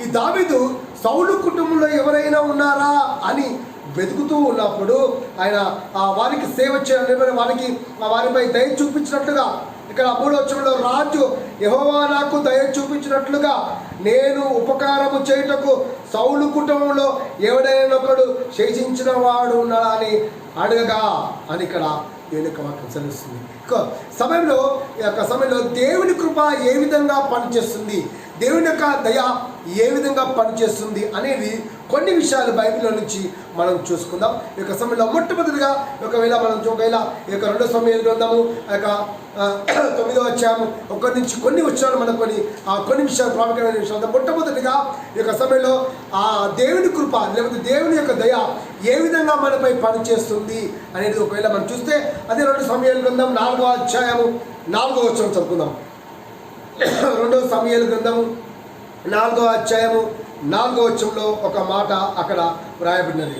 ఈ దావీదు సౌలు కుటుంబంలో ఎవరైనా ఉన్నారా అని వెతుకుతూ ఉన్నప్పుడు ఆయన వారికి సేవ చేయడం, వారిపై దయ చూపించినట్లుగా, ఇక్కడ 3వ వచనంలో రాజు యెహోవా నాకు దయ చూపించినట్లుగా నేను ఉపకారము చేయుటకు సౌలు కుటుంబంలో ఎవడైనా ఒకడు శేషించిన వాడు ఉన్నాడా అని అడగగా అని ఇక్కడ దేవుని యొక్క వాక్యం సెలవుస్తుంది. ఈ యొక్క సమయంలో దేవుని కృప ఏ విధంగా పనిచేస్తుంది, దేవుని యొక్క దయ ఏ విధంగా పనిచేస్తుంది అనేది కొన్ని విషయాలు బైబిల్లో నుంచి మనం చూసుకుందాం. ఈ యొక్క సమయంలో మొట్టమొదటిగా ఒకవేళ ఈ యొక్క 2వ సమూయేలు గ్రంథము ఆ యొక్క 9వ అధ్యాయము 1 నుంచి కొన్ని వచనాలు మనకు కొన్ని విషయాలు, ప్రాముఖ్యమైన విషయాలు. మొట్టమొదటిగా ఈ యొక్క సమయంలో ఆ దేవుని కృప లేకపోతే దేవుని యొక్క దయ ఏ విధంగా మనపై పనిచేస్తుంది అనేది ఒకవేళ మనం చూస్తే, అదే 2వ సమూయేలు గ్రంథం 4వ అధ్యాయము 4వ వచనం చదువుకుందాం. 2వ సమూయేలు గ్రంథము 4వ అధ్యాయము 4వ వచనంలో ఒక మాట అక్కడ వ్రాయబడినది.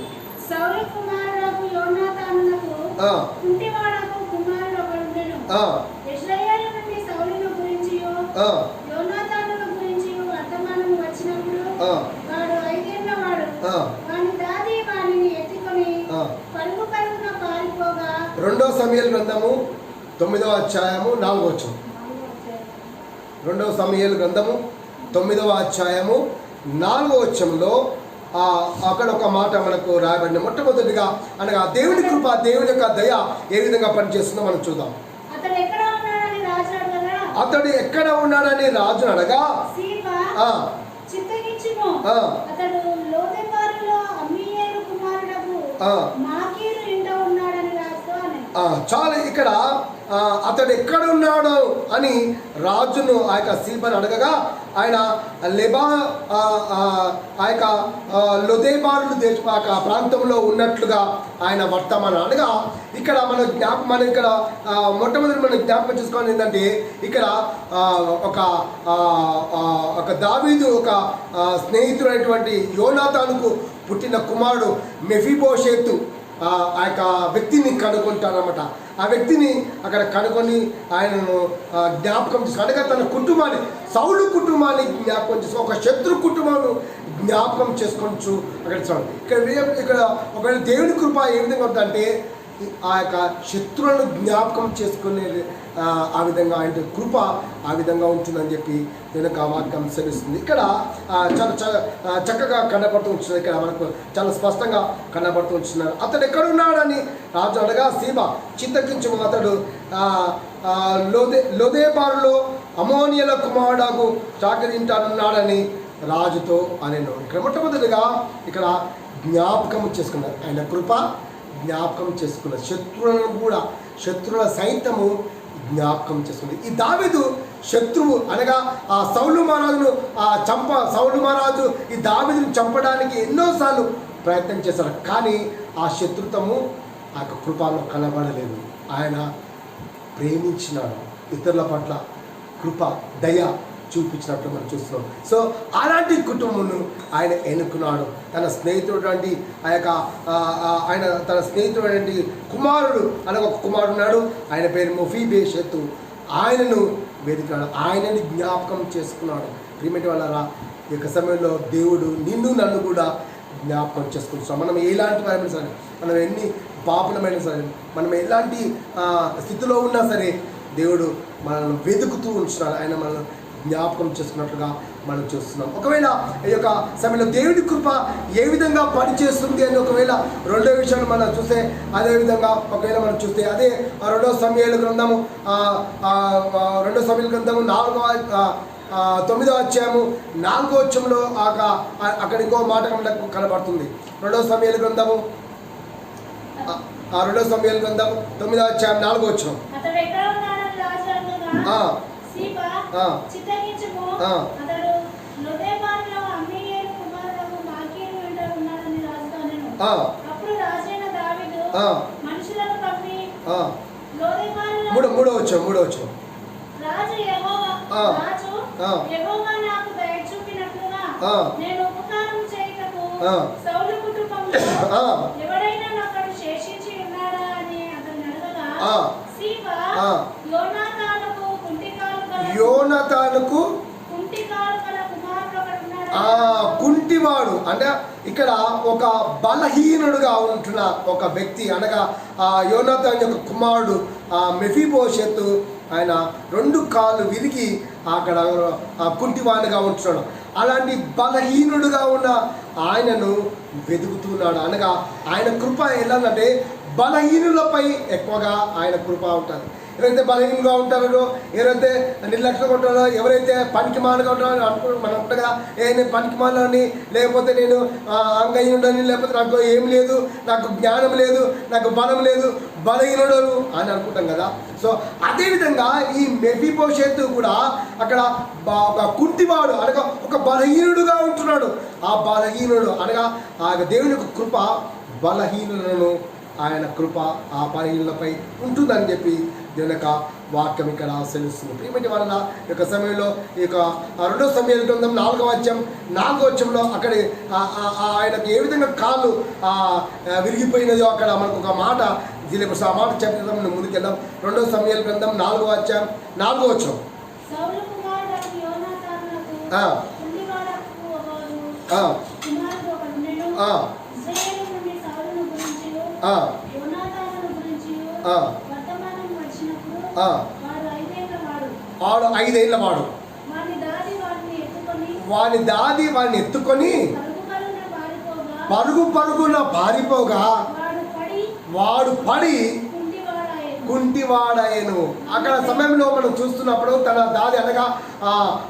సౌలు కుమారుడు యోనాతానునకు కుంటివాడకు కుమారుడు ఒకడుండెను. ఇశ్రాయేలు నుండి సౌలును గురించియు యోనాతానును గురించియు వర్తమానము వచ్చినప్పుడు వాడు 5 ఏళ్లవాడు. వాని దాది వానిని ఎత్తుకొని పరుగున పారిపోగా. 2వ సమూయేలు గ్రంథము 9వ అధ్యాయము 4వ వచనం. 2వ సమూయేలు గ్రంథము 9వ అధ్యాయము 4వ వచనంలో అక్కడ ఒక మాట మనకు రాయబడిన. మొట్టమొదటిగా అనగా దేవుని కృప, దేవుని యొక్క దయ ఏ విధంగా పనిచేస్తుందో మనం చూద్దాం. అతడు ఎక్కడ ఉన్నాడని రాజు అనగా చిత్తగించును. అతడు లోదెబారులో అమ్మీయేలు కుమారుడకు మాకీరు ఇంట ఉన్నాడని రాజుతో అనెను. చాలా ఇక్కడ అతడు ఎక్కడ ఉన్నాడు అని రాజును ఆ యొక్క సీబను అడగగా ఆయన ఆ యొక్క లొదేబారు దేశం ఆ ప్రాంతంలో ఉన్నట్లుగా ఆయన వర్తమానం అనగా ఇక్కడ మనం ఇక్కడ మొట్టమొదటి మనం జ్ఞాపకం చేసుకోవాలి ఏంటంటే ఇక్కడ ఒక దావీదు ఒక స్నేహితుడైనటువంటి యోనాతానుకు పుట్టిన కుమారుడు మెఫీబోషెతు ఆ యొక్క వ్యక్తిని కనుగొంటారన్నమాట. ఆ వ్యక్తిని అక్కడ కనుగొని ఆయనను జ్ఞాపకం చేసుకుని అనగా తన కుటుంబాన్ని సౌలు కుటుంబాన్ని జ్ఞాపకం చేసుకుని ఒక శత్రు కుటుంబాన్ని జ్ఞాపకం చేసుకొచ్చు అక్కడ ఇక్కడ ఒకవేళ దేవుని కృప ఏ విధంగా ఉంటుందంటే ఆ యొక్క శత్రువులను జ్ఞాపకం చేసుకునే ఆ విధంగా ఆయన కృప ఆ విధంగా ఉంటుందని చెప్పి వెనుక వాక్యం సెలుస్తుంది. ఇక్కడ చాలా చక్కగా కనబడుతూ ఉంటున్నారు. ఇక్కడ మనకు చాలా స్పష్టంగా కనబడుతూ ఉంటున్నారు. అతడు ఎక్కడున్నాడని రాజు అనగా సీబా చింతకించు అతడు లొదేబారులో అమోనియల కుమారుడు చాకరింటానున్నాడని రాజుతో అనేను. ఇక్కడ మొట్టమొదటిగా ఇక్కడ జ్ఞాపకం చేసుకున్నారు. ఆయన కృప జ్ఞాపకం చేసుకున్నారు. శత్రువులను కూడా శత్రువుల సైతము జ్ఞాపకం చేసుకుంది. ఈ దావీదు శత్రువు అనగా ఆ సౌలు మహారాజును సౌలు మహారాజు ఈ దావీదును చంపడానికి ఎన్నోసార్లు ప్రయత్నం చేశారు. కానీ ఆ శత్రుత్వము ఆ యొక్క కృపలో కనబడలేదు. ఆయన ప్రేమించినాడు, ఇతరుల పట్ల కృప దయ చూపించినట్టు మనం చూస్తున్నాం. సో అలాంటి కుటుంబమును ఆయన ఎన్నుకున్నాడు. తన స్నేహితుడు తన స్నేహితుడు కుమారుడు అనగా ఒక కుమారుడు ఉన్నాడు. ఆయన పేరు మెఫీబోషెతు. ఆయనను వెతికాడు, ఆయనని జ్ఞాపకం చేసుకున్నాడు. ప్రియమైన వాళ్ళారా, ఈ యొక్క సమయంలో దేవుడు నిన్ను నన్ను కూడా జ్ఞాపకం చేసుకుంటున్నాం. మనం ఎలాంటి వారైనా సరే, మనం ఎన్ని పాపులమైనా సరే, మనం ఎలాంటి స్థితిలో ఉన్నా సరే దేవుడు మనల్ని వెతుకుతూ ఉంటున్నాడు. ఆయన మనల్ని జ్ఞాపకం చేసుకున్నట్లుగా మనం చూస్తున్నాం. ఒకవేళ ఈ యొక్క సమయంలో దేవుడి కృప ఏ విధంగా పనిచేస్తుంది అని ఒకవేళ రెండో విషయాన్ని మనం చూస్తే అదేవిధంగా ఒకవేళ మనం చూస్తే అదే రెండో సమయాల గ్రంథము 9వ అధ్యాయము 4వ వచనంలో అక్కడ ఇంకో మాట మనకు కనబడుతుంది. రెండో సమయాల గ్రంథము 9వ అధ్యాయం 4వ వచనం. మూడో వచ్చాం రాజు యెహోవా నాకు దయ చూపినట్లుగా నేను ఉపకారం చేయటకు సౌలు కుటుంబంలో ఎవరైనా నాకడు శేషించి ఉన్నాడా అని అతన్ని అడగగా సీబా యోనాతానుకు కుంటివాడు అంటే ఇక్కడ ఒక బలహీనుడుగా ఉంటున్న ఒక వ్యక్తి అనగా యోనాతాను యొక్క కుమారుడు మెఫీబోషెతు ఆయన 2 కాళ్ళు విరిగి అక్కడ కుంటివాడుగా ఉంటున్నాడు. అలాంటి బలహీనుడుగా ఉన్న ఆయనను వెతుకుతున్నాడు. అనగా ఆయన కృప ఎలాగంటే బలహీనులపై ఎక్కువగా ఆయన కృప ఉంటుంది. ఎవరైతే బలహీనంగా ఉంటారో, ఎవరైతే నిర్లక్ష్యంగా ఉంటారో, ఎవరైతే పనికిమాలుగా ఉంటారో మనం ఉంటాగా నేను పనికిమాలని, లేకపోతే నేను అంగహీనుడని, లేకపోతే నాకు ఏం లేదు, నాకు జ్ఞానం లేదు, నాకు బలం లేదు, బలహీనుడు అని అనుకుంటాం కదా. సో అదేవిధంగా ఈ మెఫీబోషెతు కూడా అక్కడ ఒక కుంటివాడు అనగా ఒక బలహీనుడుగా ఉంటున్నాడు. ఆ బలహీనుడు అనగా ఆ దేవుని యొక్క కృప బలహీనులను ఆయన కృప ఆ బలహీనులపై ఉంటుందని చెప్పి దేవుని యొక్క వాక్యం ఇక్కడ సెలుస్తుంది. ప్రియమైన వాళ్ళ యొక్క సమయంలో ఈ యొక్క 2వ సమయాల గ్రంథం 4వ అధ్యాయం 4వ వచనంలో అక్కడ ఆయనకు ఏ విధంగా కాళ్ళు విరిగిపోయినదో అక్కడ మనకు ఒక మాట ఆ మాట చెప్పడం ముందుకెళ్దాం. 2వ సమయాల గ్రంథం 4వ అధ్యాయం 4వ వచనం. వాడు 5 ఏళ్ల వాడు. వాడిని ఎత్తుకొని పరుగున పారిపోగా వాడు పడి కుంటివాడాయను. అక్కడ సమయంలో మనం చూస్తున్నప్పుడు తన దాది అనగా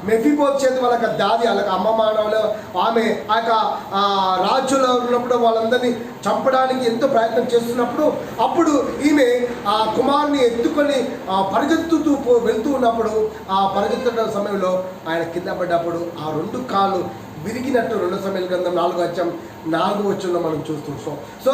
మెఫీబోషెతు వాళ్ళ దాది అలాగ అమ్మ మానవులు ఆమె ఆ యొక్క రాజులో ఉన్నప్పుడు వాళ్ళందరినీ చంపడానికి ఎంతో ప్రయత్నం చేస్తున్నప్పుడు అప్పుడు ఈమె ఆ కుమారుని ఎత్తుకొని పరిగెత్తుతూ వెళ్తూ ఉన్నప్పుడు ఆ పరిగెత్తున్న సమయంలో ఆయన కింద పడ్డప్పుడు ఆ 2 కాళ్ళు విరిగినట్టు 2 సమయాల గ్రంథం 4:4 మనం చూస్తున్నాం. సో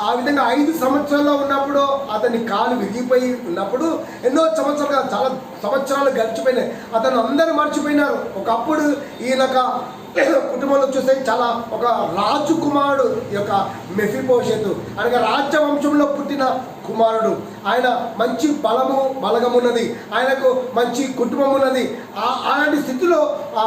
ఆ విధంగా 5 సంవత్సరాల్లో ఉన్నప్పుడు అతని కాలు విరిగిపోయి ఉన్నప్పుడు ఎన్నో సంవత్సరాలుగా చాలా సంవత్సరాలు గడిచిపోయినాయి. అతను అందరూ మర్చిపోయినారు. ఒకప్పుడు ఈయనక కుటుంబంలో చూస్తే చాలా ఒక రాజకుమారుడు ఈ యొక్క మెఫీబోషెతు అనగా రాజ్యవంశంలో పుట్టిన కుమారుడు. ఆయన మంచి బలగం ఉన్నది, ఆయనకు మంచి కుటుంబం ఉన్నది. అలాంటి స్థితిలో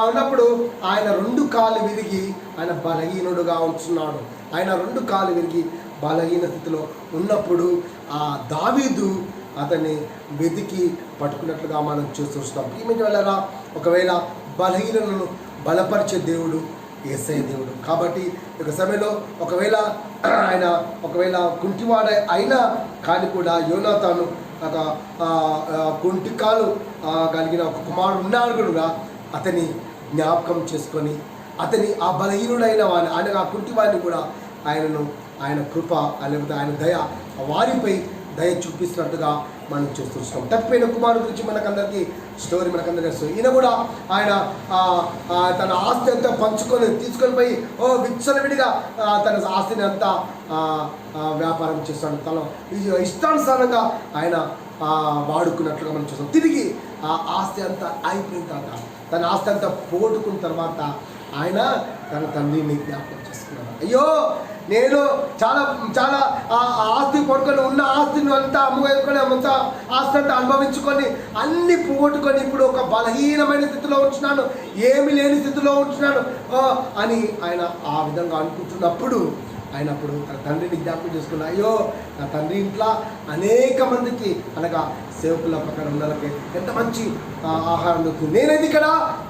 ఉన్నప్పుడు ఆయన 2 కాళ్ళు విరిగి ఆయన బలహీనుడుగా ఉంటున్నాడు. ఆయన 2 కాళ్ళు విరిగి బలహీన స్థితిలో ఉన్నప్పుడు ఆ దావీదు అతన్ని వెతికి పట్టుకున్నట్లుగా మనం చూస్తున్నాం. ఈమె వల్ల ఒకవేళ బలహీనులను బలపరిచే దేవుడు యేసయ్య దేవుడు. కాబట్టి ఒక సమయంలో ఒకవేళ కుంటివాడ అయినా కానీ కూడా యోనాతాను ఒక కుంటికాలు కలిగిన ఒక కుమారుడు ఉన్నాడు కూడా అతని జ్ఞాపకం చేసుకొని అతని ఆ బలహీనుడైన వాడిని ఆయన ఆ కుంటివాడిని కూడా ఆయన కృప లేకపోతే ఆయన దయ వారిపై దయ చూపిస్తున్నట్టుగా మనం చూస్తున్నాం. తప్పిపోయిన కుమారుడు గురించి మనకందరికీ స్టోరీ తెలుసు. ఈయన కూడా ఆయన తన ఆస్తి అంతా తీసుకొని పోయి విచ్చలవిడిగా తన ఆస్తిని అంతా వ్యాపారం చేస్తాడు. తన ఇష్టానుసారంగా ఆయన వాడుకున్నట్లుగా మనం చూస్తాం. తిరిగి ఆ ఆస్తి అంతా అయిపోయిన తర్వాత తన ఆస్తి అంతా పోగొట్టుకున్న తర్వాత ఆయన తన తండ్రిని జ్ఞాపకం చేసుకున్నాడు. అయ్యో నేను చాలా చాలా ఆస్తి పడుకొని ఉన్న ఆస్తిని అంతా అమ్ముకొని అంతా ఆస్తి అంతా అనుభవించుకొని అన్ని పోగొట్టుకొని ఇప్పుడు ఒక బలహీనమైన స్థితిలో ఉంటున్నాను, ఏమి లేని స్థితిలో ఉంటున్నాను అని ఆయన ఆ విధంగా అనుకుంటున్నప్పుడు అప్పుడు తన తండ్రిని జ్ఞాపకం చేసుకున్నా. అయ్యో నా తండ్రి ఇంట్లో అనేక మందికి అనగా సేవకుల ప్రకారం ఉన్నలకి ఎంత మంచి ఆహారం దొరుకుతుంది, నేనేది ఇక్కడ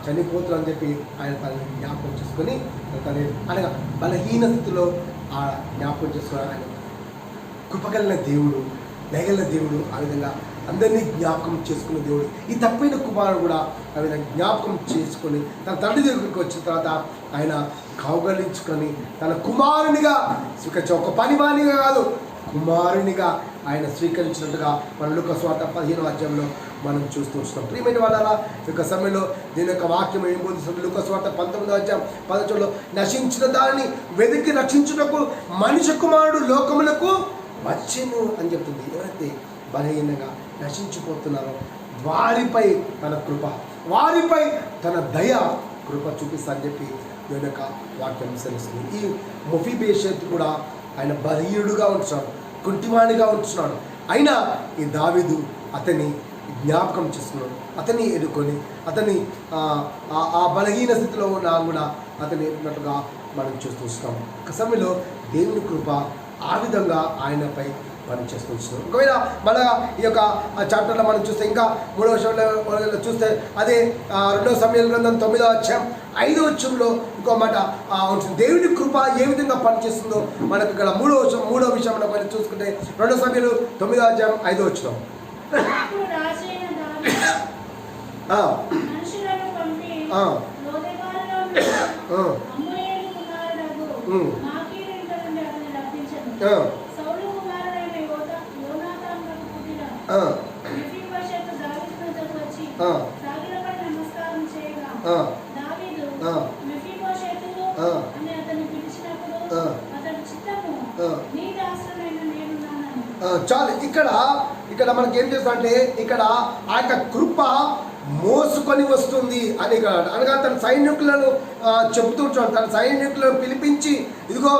చనిపోతున్నాను చెప్పి ఆయన తనని జ్ఞాపకం చేసుకొని తన అనగా బలహీన స్థితిలో జ్ఞాపకం చేసుకుని ఆయన కృపగలిగిన దేవుడు, దయగల దేవుడు. ఆ విధంగా అందరినీ జ్ఞాపకం చేసుకునే దేవుడు. ఈ తప్పైన కుమారుడు కూడా ఆ విధంగా జ్ఞాపకం చేసుకొని తన తండ్రి దగ్గరికి వచ్చిన తర్వాత ఆయన కౌగలించుకొని తన కుమారునిగా స్వీకరించ ఒక పనివానిగా కాదు కుమారునిగా ఆయన స్వీకరించినట్టుగా మన లూకా సువార్త 15వ అధ్యాయంలో మనం చూస్తూ వస్తున్నాం. ప్రియమైన వాళ్ళ యొక్క సమయంలో దీని యొక్క వాక్యం ఏం బోధిస్తుంది? లూకా సువార్త 19వ అధ్యాయం 10వ నశించిన దాన్ని వెతికి రక్షించుటకు మనిషి కుమారుడు లోకములకు వచ్చెను అని చెప్తుంది. ఎవరైతే బలహీనంగా నశించిపోతున్నారో వారిపై తన కృప, వారిపై తన దయ కృప చూపిస్తా అని చెప్పి దీని యొక్క వాక్యం తెలుస్తుంది. ఈ మెఫీబోషెతు కూడా ఆయన బలహీనుడుగా ఉంటున్నాడు, కుంటివాణిగా ఉంటున్నాడు. అయినా ఈ దావీదు అతన్ని జ్ఞాపకం చేసుకున్నాడు, అతన్ని ఎన్నుకొని అతన్ని ఆ బలహీన స్థితిలో ఉన్నా కూడా అతన్ని ఎన్నుకున్నట్టుగా మనం చూస్తున్నాం. ఒక సమయంలో దేవుని కృప ఆ విధంగా ఆయనపై పనిచేస్తూ వచ్చినాం. ఒకవేళ మన ఈ యొక్క చాప్టర్లో మనం చూస్తే ఇంకా 3వ విషయంలో చూస్తే అదే 2వ సమూయేలు గ్రంథం 9వ అధ్యాయం 5వ వచనంలో ఇంకో మాట ఉంటుంది. దేవుని కృప ఏ విధంగా పనిచేస్తుందో మనకు ఇక్కడ 3వ విషయం మనం చూసుకుంటే 2వ సమూయేలు 9వ అధ్యాయం 5వ వచనం. చాలు ఇక్కడ మనకి ఏం చేస్తా అంటే ఇక్కడ ఆ యొక్క కృప మోసుకొని వస్తుంది అని ఇక్కడ అనగా తన సైనికులను చెబుతుంటాడు. తన సైనికులను పిలిపించి ఇదిగో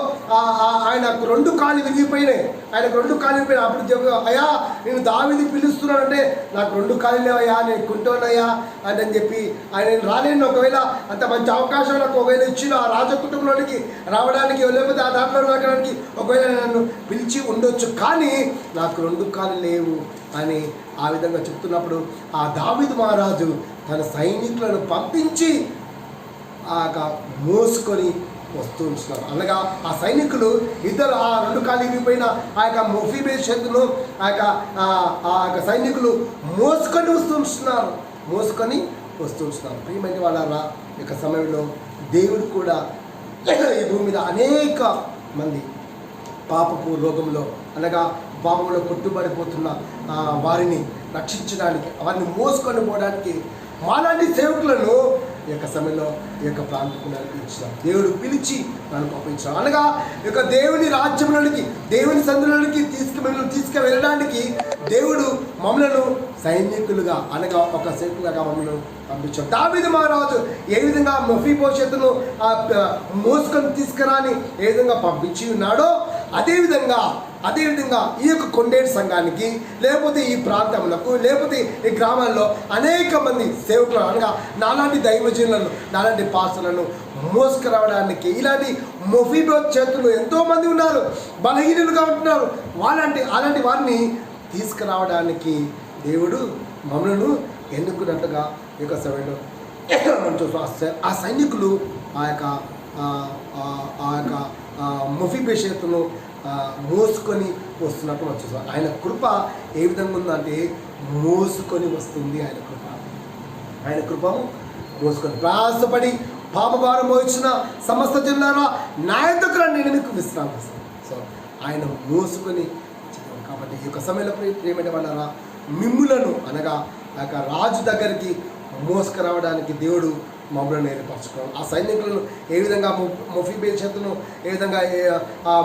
ఆయనకు 2 కాళ్ళు విరిగిపోయినాయి, ఆయనకు 2 కాళ్ళు విరిగిపోయినాయి. అప్పుడు చెప్పు, అయ్యా నేను దావీదు పిలుస్తున్నానంటే నాకు 2 కాళ్ళు లేవయ్యా, నేను కుంటోనయ్యా అని చెప్పి ఆయన రాలేను. ఒకవేళ అంత మంచి అవకాశం నాకు ఒకవేళ ఇచ్చిన ఆ రాజకుటుంబంలోనికి రావడానికి లేకపోతే ఆ దాంట్లో రావడానికి ఒకవేళ నన్ను పిలిచి ఉండొచ్చు, కానీ నాకు 2 కాళ్ళు లేవు అని ఆ విధంగా చెప్తున్నప్పుడు ఆ దావీదు మహారాజు తన సైనికులను పంపించి మోసుకొని వస్తూ ఉంటున్నారు. అనగా ఆ సైనికులు ఇద్దరు ఆ 2 కాళ్ళు ఇరిగిపోయిన ఆ యొక్క మొఫీబోషెతును ఆ యొక్క సైనికులు మోసుకొని వస్తూ ఉంటున్నారు. ప్రియమైన వాళ్ళ యొక్క సమయంలో దేవుడు కూడా ఈ భూమి మీద అనేక మంది పాపపు రోగంలో అనగా పాపంలో కొట్టుబడిపోతున్న వారిని రక్షించడానికి, వారిని మోసుకొని పోవడానికి మాలాంటి సేవకులను ఈ యొక్క సమయంలో ఈ యొక్క ప్రాంతం నడిపించాం. దేవుడు పిలిచి నన్ను పంపించాం. అనగా ఈ యొక్క దేవుని రాజ్యంలోనికి, దేవుని సందులోనికి తీసుకువెళ్ళడానికి దేవుడు మమ్మలను సైనికులుగా అనగా ఒక సేవకులుగా మమ్మల్ని పంపించాం. దావీదు మహారాజు ఏ విధంగా మెఫీబోషెతును మోసుకొని తీసుకురాని ఏ విధంగా పంపించి ఉన్నాడో అదేవిధంగా ఈ యొక్క కొండేటి సంఘానికి, లేకపోతే ఈ ప్రాంతములకు, లేకపోతే ఈ గ్రామాల్లో అనేక మంది సేవకులు అనగా నాలాంటి దైవజనులను, నాలాంటి పాస్టర్లను మోసుకురావడానికి ఇలాంటి మొఫీబోషెతులు ఎంతోమంది ఉన్నారు, బలహీనులుగా ఉంటున్నారు. అలాంటి వారిని తీసుకురావడానికి దేవుడు మమ్మలను ఎన్నుకున్నట్టుగా ఈ యొక్క సమయంలో మనం చూస్తాం. ఆ సైనికులు ఆ యొక్క మొఫీబోషెతును మోసుకొని వస్తున్నట్టు మనం చూస్తాం. ఆయన కృప ఏ విధంగా ఉందంటే మోసుకొని వస్తుంది. ఆయన కృపము మోసుకొని ప్రయాసపడి పాపభారం మోచిన సమస్త జనులారా నా యొద్దకు రండి, నేను మీకు విశ్రాంతిస్తాను. సో ఆయన మోసుకొని కాబట్టి ఈ యొక్క సమయంలో ప్రియమైన వాళ్ళారా మిమ్ములను అనగా ఆ యొక్క రాజు దగ్గరికి మోసుకురావడానికి దేవుడు మమ్మల్ని ఏర్పరచుకోవాలి. ఆ సైనికులను ఏ విధంగా మొఫీబోషెతును ఏ విధంగా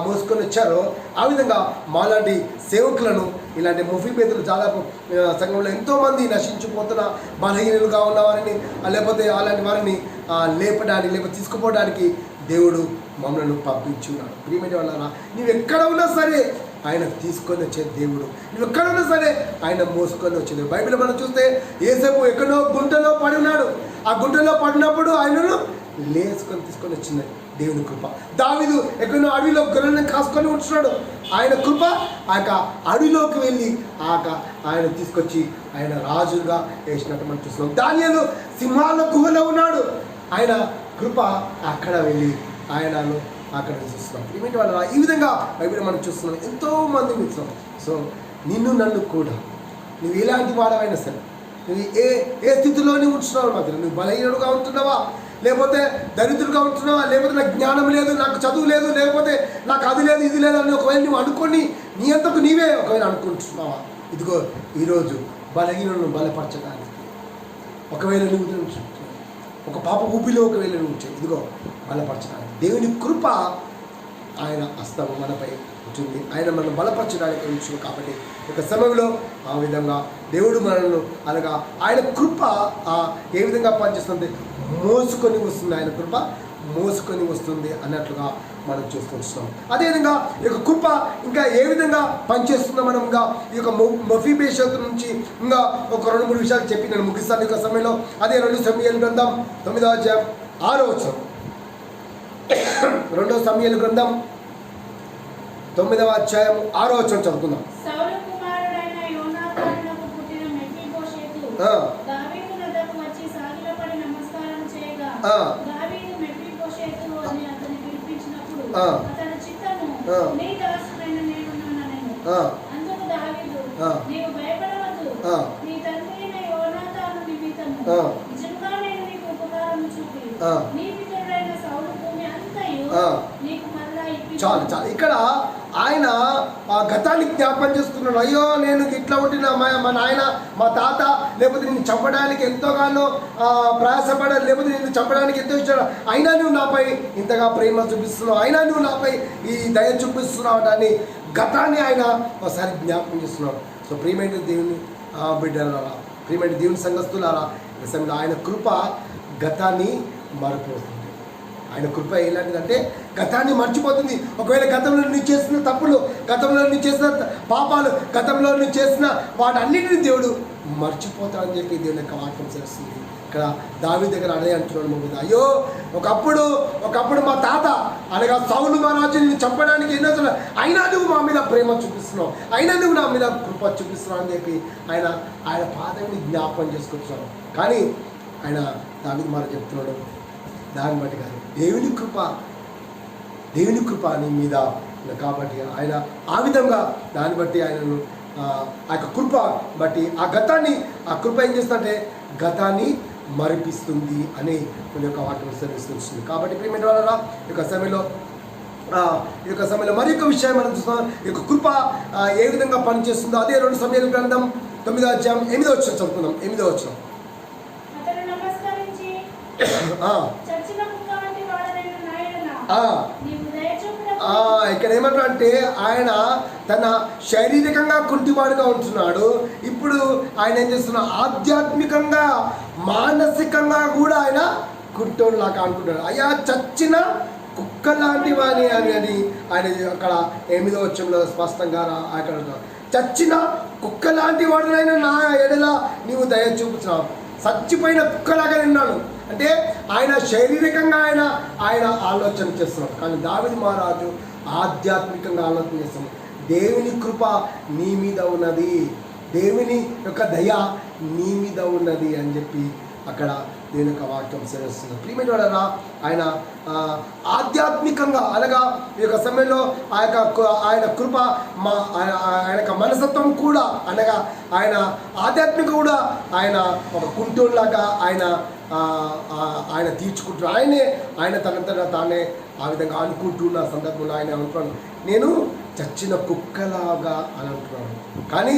మోసుకొని వచ్చారో ఆ విధంగా మాలాంటి సేవకులను, ఇలాంటి మొఫీబోషెతులు దాదాపు సంఘంలో ఎంతోమంది నశించిపోతున్న బలహీనులుగా ఉన్న వారిని, లేకపోతే అలాంటి వారిని లేపడానికి, లేకపోతే తీసుకుపోవడానికి దేవుడు మమ్మల్ని పంపించున్నాడు. ప్రియమైన వాళ్ళారా నువ్వు ఎక్కడ ఉన్నా సరే ఆయన తీసుకొని వచ్చే దేవుడు, నువ్వు ఎక్కడ ఉన్నా సరే ఆయన మోసుకొని వచ్చే దేవుడు. బైబిల్ మనం చూస్తే యేసేపు ఎక్కడో గుంటలో పడి ఉన్నాడు. ఆ గుంటలో పడినప్పుడు ఆయనను తీసుకొని వచ్చింది దేవుని కృప. దావీదు ఎక్కడో అడవిలో గొర్రెలను కాసుకొని ఉంటున్నాడు. ఆయన కృప ఆ యొక్క అడవిలోకి వెళ్ళి ఆయన తీసుకొచ్చి ఆయన రాజుగా వేసినట్టు మనం చూస్తున్నాం. దానియేలు సింహాల గుహలో ఉన్నాడు. ఆయన కృప అక్కడ వెళ్ళి ఆయనను అక్కడ చూస్తున్నాం. ఏమిటి వాళ్ళ ఈ విధంగా బైబిల్ మనం చూస్తున్నాం, ఎంతోమంది చూస్తున్నాం. సో నిన్ను నన్ను కూడా నువ్వు ఎలాంటి వాడవైనా సరే, నువ్వు ఏ స్థితిలోనే ఉంటున్నావు మాత్రం, నువ్వు బలహీనుడుగా ఉంటున్నావా, లేకపోతే దరిద్రుడుగా ఉంటున్నావా, లేకపోతే నాకు జ్ఞానం లేదు, నాకు చదువు లేదు, లేకపోతే నాకు అది లేదు ఇది లేదు అని ఒకవేళ నువ్వు అనుకొని నీ అంతకు నీవే ఒకవేళ అనుకుంటున్నావా, ఇదిగో ఈరోజు బలహీనులను బలపరచడానికి ఒకవేళ నువ్వు ఒక పాప ఊపిలో ఒకవేళ నువ్వు ఇదిగో బలపరచడానికి దేవుని కృప ఆయన హస్తము మనపై ఉంటుంది. ఆయన మనం బలపరచడానికి ఉంచు. కాబట్టి ఒక సమయంలో ఆ విధంగా దేవుడు మనల్ని అనగా ఆయన కృప ఏ విధంగా పనిచేస్తుంది, మోసుకొని వస్తుంది. ఆయన కృప మోసుకొని వస్తుంది అన్నట్లుగా మనం చూస్తున్నాం. అదేవిధంగా ఈ యొక్క కృప ఇంకా ఏ విధంగా పనిచేస్తుందో మనం ఇంకా ఈ యొక్క మొఫీబోషెతు నుంచి ఇంకా ఒక 2-3 విషయాలు చెప్పి నేను ముగిస్తాను ఈ యొక్క సమయంలో. అదే 2 సమూయేలు గ్రంథం 9వ అధ్యాయం 6వ వచనం. 2 సమూయేలు గ్రంథం 9వ అధ్యాయం 6వ వచనం చదువుకుందాం. సౌలు కుమారుడైన యోనాతానునకు పుట్టిన మెఫీబోషెతు దావీదు వద్దకు వచ్చి సాగిలపడి నమస్కారం చేయగా దావీదు మెఫీబోషెతు అని అతన్ని పిలిపించినప్పుడు అతని చిత్తము నీ దాసుడైన నేనున్నానెను. అందుకు దావీదు నీవు భయపడవద్దు, నీ తండ్రి అయిన యోనాతాను నిమిత్తము నిజంగా నేను నీకు ఉపకారం చూపి నీ పితరుడైన సౌలు భూమి అంతయు నీకు మరలా ఇప్పి. చాలు ఇక్కడ ఆయన గతాన్ని జ్ఞాపకం చేస్తున్నాడు. అయ్యో నేను ఇట్లా ఉంటున్నా, మా నాయన మా తాత లేకపోతే నిన్ను చంపడానికి ఎంతోగానో ప్రయాసపడాలి, లేకపోతే నిన్ను చంపడానికి ఎంతో ఇచ్చాడు, అయినా నువ్వు నాపై ఇంతగా ప్రేమ చూపిస్తున్నావు, అయినా నువ్వు నాపై ఈ దయ చూపిస్తున్నావు అని గతాన్ని ఆయన ఒకసారి జ్ఞాపకం చేస్తున్నాడు. సో ప్రియమైన దేవుని బిడ్డలారా, ప్రియమైన దేవుని సంఘస్థులారా, ఆయన కృప గతాన్ని మరపోతుంది. ఆయన కృప ఎలాంటిదంటే గతాన్ని మర్చిపోతుంది. ఒకవేళ గతంలో నువ్వు చేసిన తప్పులు, గతంలో నువ్వు చేసిన పాపాలు, గతంలో నువ్వు చేసిన వాటన్నిటిని దేవుడు మర్చిపోతాడని చెప్పి దేవుని యొక్క వాక్యం చేస్తుంది. ఇక్కడ దావీదు దగ్గర అదే అంటున్నాడు మీద, అయ్యో ఒకప్పుడు మా తాత అనగా సౌలు మహారాజుని చంపడానికి ఎన్నో, అయినా నువ్వు మా మీద ప్రేమ చూపిస్తున్నావు, అయినా నువ్వు నా మీద కృప చూపిస్తున్నావు అని చెప్పి ఆయన పాదాన్ని జ్ఞాపకం చేసుకుంటున్నాడు. కానీ ఆయన దావీదు మహారాజు చెప్తున్నాడు, దాన్ని బట్టి కాదు, దేవుని కృప దేవుని కృప నీ మీద ఉంది. కాబట్టి ఆయన ఆ విధంగా దాన్ని బట్టి ఆయనను ఆ యొక్క కృప బట్టి ఆ కృప ఏం చేస్తుందంటే గతాన్ని మరిపిస్తుంది అని మన యొక్క వాక్యం సెలవిస్తుంది. కాబట్టి ప్రియమైన వాళ్ళరా ఈ యొక్క సమయంలో మరి ఒక విషయం మనం చూస్తాం. ఈ యొక్క కృప ఏ విధంగా పనిచేస్తుందో అదే 2 సమయాల గ్రంథం 9వ అధ్యాయం 8వ వచనం చదువుకుందాం. 8వ వచనం. అతడు నమస్కరించి చచ్చిన కుక్క వంటి వాడనైన నా యెడల నీవు దయ చూపుటకు ఇక్కడ ఏమంటారంటే ఆయన తన శారీరకంగా కుంటివాడుగా ఉంటున్నాడు. ఇప్పుడు ఆయన ఏం చేస్తున్నాడు, ఆధ్యాత్మికంగా మానసికంగా కూడా ఆయన కుంటోళ్ళలాగా అనుకుంటున్నాడు. అయ్యా చచ్చిన కుక్క లాంటి వాణి అనేది ఆయన అక్కడ 8వ వచనంలో స్పష్టంగా అక్కడ చచ్చిన కుక్క లాంటి వాడునైనా నా ఎడల నీవు దయ చూపుతున్నావు. చచ్చిపోయిన కుక్కలాగా నిన్నాడు అంటే ఆయన శారీరకంగా ఆయన ఆలోచన చేస్తున్నాడు. కానీ దావీదు మహారాజు ఆధ్యాత్మికంగా ఆలోచన చేస్తున్నాడు. దేవుని కృప నీ మీద ఉన్నది, దేవుని యొక్క దయ నీ మీద ఉన్నది అని చెప్పి అక్కడ దేవుని యొక్క వాక్యం సెలవుస్తుంది. ప్రియమైన వాళ్ళరా ఆయన ఆధ్యాత్మికంగా అనగా ఈ యొక్క సమయంలో ఆయన కృప ఆయన యొక్క మనస్తత్వం కూడా అనగా ఆయన ఆధ్యాత్మిక కూడా ఆయన ఒక కుంటోళ్ళలాగా ఆయన తీర్చుకుంటున్నాడు. ఆయన తనంతట తానే ఆ విధంగా అనుకుంటున్న సందర్భంలో ఆయన అనుకున్నాడు, నేను చచ్చిన కుక్కలాగా అని అంటున్నాడు. కానీ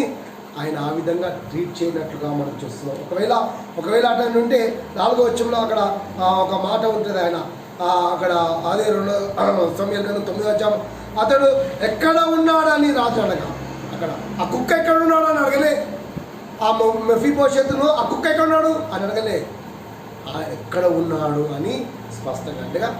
ఆయన ఆ విధంగా ట్రీట్ చేయనట్లుగా మనం చూస్తున్నాం. ఒకవేళ అతను ఉంటే 4వ వచనంలో అక్కడ ఒక మాట ఉంటుంది. ఆయన అక్కడ అదే 2 సమయాల గ్రంథం 9వ అధ్యాయం అతడు ఎక్కడ ఉన్నాడని రాజు అడగా, అక్కడ ఆ కుక్క ఎక్కడ ఉన్నాడు అని అడగలే. ఆ మెఫీబోషెతును ఆ కుక్క ఎక్కడ ఉన్నాడు అని అడగలే, ఎక్కడ ఉన్నాడు అని స్పష్టంగా అంటేగా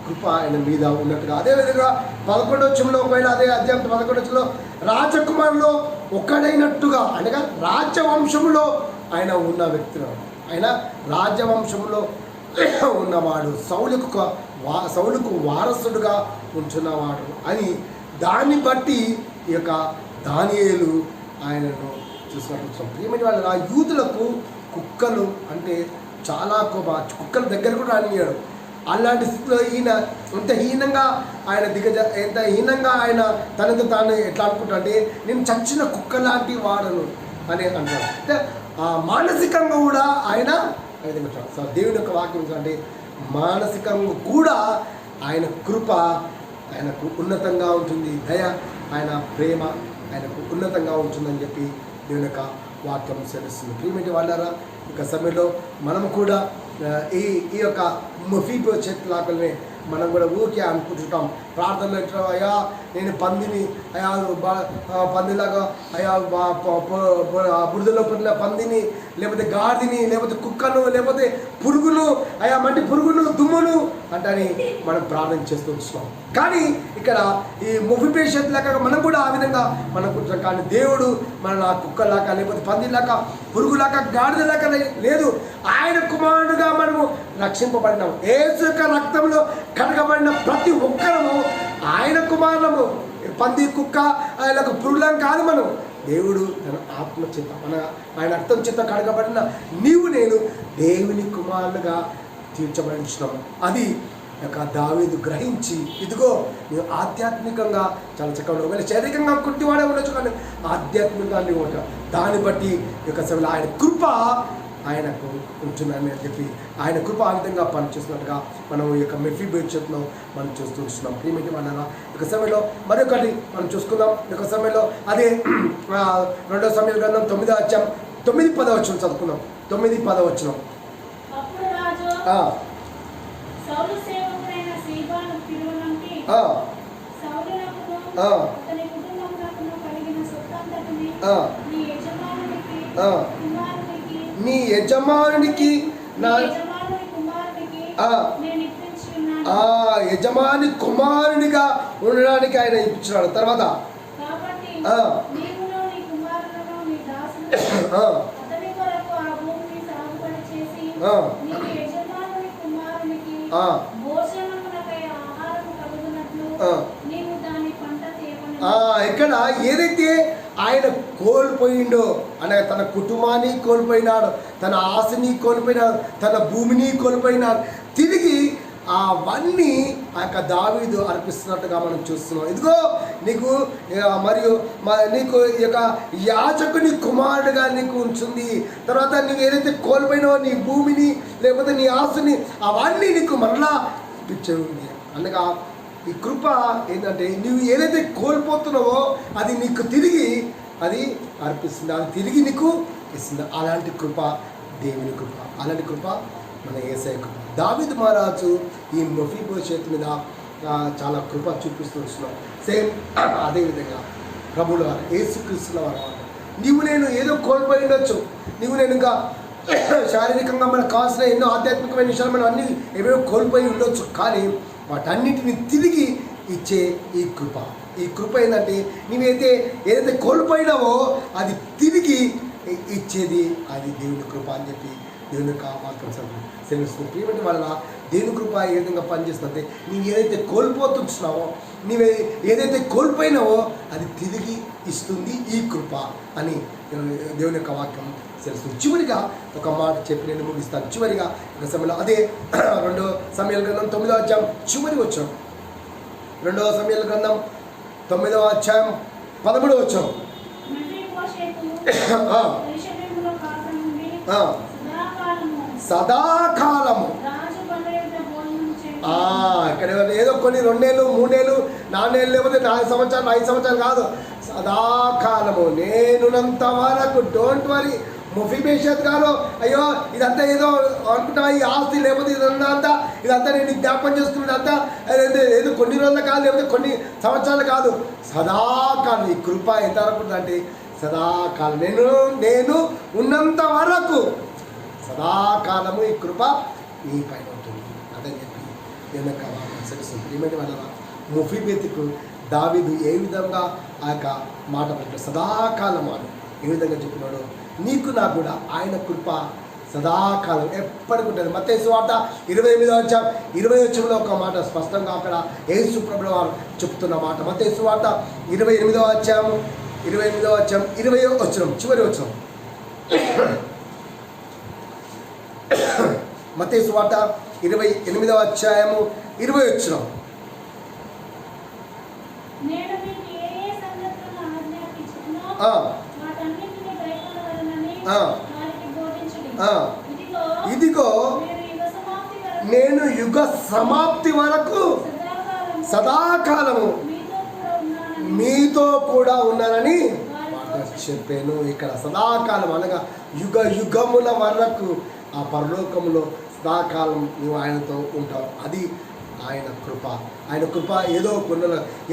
కృప ఆయన మీద ఉన్నట్టుగా. అదేవిధంగా 11వ వచనంలో ఒకవేళ అదే అధ్యాయం 11వ వచనంలో రాజకుమారులో ఒకడైనట్టుగా అనగా రాజవంశంలో ఆయన ఉన్న వ్యక్తులు, ఆయన రాజవంశంలో ఉన్నవాడు, సౌలుకు వారసుడుగా ఉంటున్నవాడు అని దాన్ని బట్టి ఈ యొక్క దానియేలు ఆయనను చూసినట్టు. ప్రియమైన వాళ్ళ యూదులకు కుక్కలు అంటే చాలా కుక్కల దగ్గర కూడా రానియాడు. అలాంటి స్థితిలో ఈయన ఎంత హీనంగా ఆయన తనతో తాను ఎట్లా అనుకుంటా అంటే నేను చచ్చిన కుక్క లాంటి వాడను అని అంటాడు. అంటే మానసికంగా కూడా ఆయన దేవుని యొక్క వాక్యం అంటే మానసికంగా కూడా ఆయన కృప ఆయనకు ఉన్నతంగా ఉంటుంది, దయ ఆయన ప్రేమ ఆయనకు ఉన్నతంగా ఉంటుందని చెప్పి దేవుని యొక్క వాక్యం సెలవుస్తుంది. ప్రియమైన వాళ్ళారా ఇక సమయంలో మనం కూడా ఈ యొక్క మెఫీబోషెత్ లాగానే మనం కూడా ఊరికే అనుకుంటుంటాం. ప్రార్థనలో ఎట్లా అయ్యా నేను పందిలాగా అయ్యా బురదలో పడిన పందిని లేకపోతే గాడిని లేకపోతే కుక్కను లేకపోతే పురుగును అయ్యా మంటి పురుగును దుమ్మును అంటని మనం ప్రార్థన చేస్తూ వస్తున్నాం. కానీ ఇక్కడ ఈ మెఫీబోషెత్ లాగా మనం కూడా ఆ విధంగా మనం అనుకుంటున్నాం. కానీ దేవుడు మన కుక్కలాగా లేకపోతే పందిలాగా పురుగులాగా గాడిదలాగా లేదు, ఆయన కుమారుడుగా మనము రక్షింపబడినాం. యేసు యొక్క రక్తంలో కడగబడిన ప్రతి ఒక్కరము ఆయన కుమారులము. పంది కుక్క ఆయన పురుగులం కాదు మనం. దేవుడు తన ఆత్మ చేత ఆయన రక్తం చేత కడగబడిన నీవు నేను దేవుని కుమారులుగా తీర్చబడించినాం. అది యొక్క దావీదు గ్రహించి ఇదిగో నేను ఆధ్యాత్మికంగా చాలా చక్కగా ఒకవేళ శారీరకంగా కుట్టివాడే ఉండొచ్చు కానీ ఆధ్యాత్మికంగా ఉంటా. దాన్ని బట్టి యొక్క సమయంలో ఆయన కృప ఆయనకు ఉంటుందని చెప్పి ఆయన కృప ఆ విధంగా పనిచేస్తున్నట్టుగా మనం ఈ యొక్క మెఫీబోషెత్లో మనం చూస్తూ వస్తున్నాం. ప్రియమైన వాళ్ళ ఒక సమయంలో మరొకటి మనం చూసుకుందాం. ఒక సమయంలో అదే 2వ సమయాల గ్రంథం 9వ అధ్యాయం 9-10 వచనం చదువుకుందాం. 9-10 వచనం. సౌలు సేవకుడైన సీబాను పిలువనంటి సౌలునకును అతని కుటుంబమునకును కలిగిన సొత్తంతటిని నీ యజమానునికి యజమాని కుమారునిగా ఉండడానికి ఆయన ఇప్పించినాడు. తర్వాత ఇక్కడ ఏదైతే ఆయన కోల్పోయిండో అనగా తన కుటుంబాన్ని కోల్పోయినాడు, తన ఆశని కోల్పోయినాడు, తన భూమిని కోల్పోయినాడు, తిరిగి అవన్నీ ఆ యొక్క దావీదు అర్పిస్తున్నట్టుగా మనం చూస్తున్నాం. ఇదిగో నీకు మరియు నీకు ఈ యొక్క యాజకుని కుమారుడుగా నీకు ఉంచుంది. తర్వాత నీవు ఏదైతే కోల్పోయినావో నీ భూమిని లేకపోతే నీ ఆస్తుని అవన్నీ నీకు మరలా ఇప్పించింది. అనగా ఈ కృప ఏంటంటే నువ్వు ఏదైతే కోల్పోతున్నావో అది నీకు తిరిగి అది అర్పిస్తుంది, అది తిరిగి నీకు ఇస్తుంది. అలాంటి కృప దేవుని కృప, అలాంటి కృప మన యేసయ్య కృప. దావీదు మహారాజు ఈ మెఫీబోషెత్ మీద చాలా కృప చూపిస్తూ వస్తున్నాం. సేమ్ అదేవిధంగా ప్రభువుల వారు యేసుక్రీస్తుల వారు నీవు నేను ఏదో కోల్పోయి ఉండొచ్చు, నీవు నేను ఇంకా శారీరకంగా మనకు కావాల్సిన ఎన్నో ఆధ్యాత్మికమైన విషయాలు మనం అన్నీ ఏవేవో కోల్పోయి ఉండొచ్చు, కానీ వాటన్నిటిని తిరిగి ఇచ్చే ఈ కృప ఏంటంటే నీవైతే ఏదైతే కోల్పోయినావో అది తిరిగి ఇచ్చేది అది దేవుని కృప అని చెప్పి దేవుని యొక్క వాక్యం సెలవుస్తుంది. ప్రియమైన వల్ల దేవుని కృప ఏ విధంగా పనిచేస్తుందంటే నీవు ఏదైతే కోల్పోతున్నావో నీవే ఏదైతే కోల్పోయినావో అది తిరిగి ఇస్తుంది ఈ కృప అని దేవుని యొక్క వాక్యం తెలుస్తుంది. చివరిగా ఒక మాట చెప్పి నేను ముగిస్తాను. చివరిగా ఒక సమయంలో అదే 2 సమయాల గ్రంథం 9వ అధ్యాయం చివరి వచ్చాం. 2వ సమయాల గ్రంథం 9వ అధ్యాయం 13వ వచ్చాం. సదాకాలము ఇక్కడ ఏదో కొన్ని 2 ఏళ్ళు 3 ఏళ్ళు 4 ఏళ్ళు లేకపోతే 4 సంవత్సరాలు 5 సంవత్సరాలు కాదు, సదాకాలము నేనున్నంత వరకు. డోంట్ వరీ మెఫీబోషెత్ గారు అయ్యో ఇదంతా ఏదో అనుకుంటా ఈ ఆస్తి లేకపోతే ఇదంతా నేను జ్ఞాపకం చేసుకున్నదంతా ఏదో కొన్ని రోజులు కాదు లేకపోతే కొన్ని సంవత్సరాలు కాదు, సదాకాలం. ఈ కృప ఎంత వరకు అంటే సదాకాలం నేను ఉన్నంత వరకు సదాకాలము ఈ కృప నీ పైన ఉంటుంది అదని చెప్పి నేను తెలుస్తుంది. ఏమంటే వాళ్ళ మెఫీబోషెతుకు దావీదు ఏ విధంగా ఆ యొక్క మాట పెట్టాడు, సదాకాలం అని ఏ విధంగా చెప్పినాడు, నీకు నాకు కూడా ఆయన కృప సదాకాలం ఎప్పటికి ఉంటుంది. మత్తయి సువార్త 28వ అధ్యాయం 20 ఒక మాట స్పష్టంగా అక్కడ యేసు ప్రభువు వారు చెప్తున్న మాట. మత్తయి సువార్త 28వ అధ్యాయం 20వ వచనం చివరి వచనం. మత్తయి సువార్త 28వ అధ్యాయము 20 వచనం. ఇదిగో నేను యుగ సమాప్తి వరకు సదాకాలము మీతో కూడా ఉన్నానని చెప్పాను. ఇక్కడ సదాకాలం అనగా యుగముల వరకు ఆ పరలోకంలో సదాకాలం నువ్వు ఆయనతో ఉంటావు. అది ఆయన కృప ఏదో కొన్న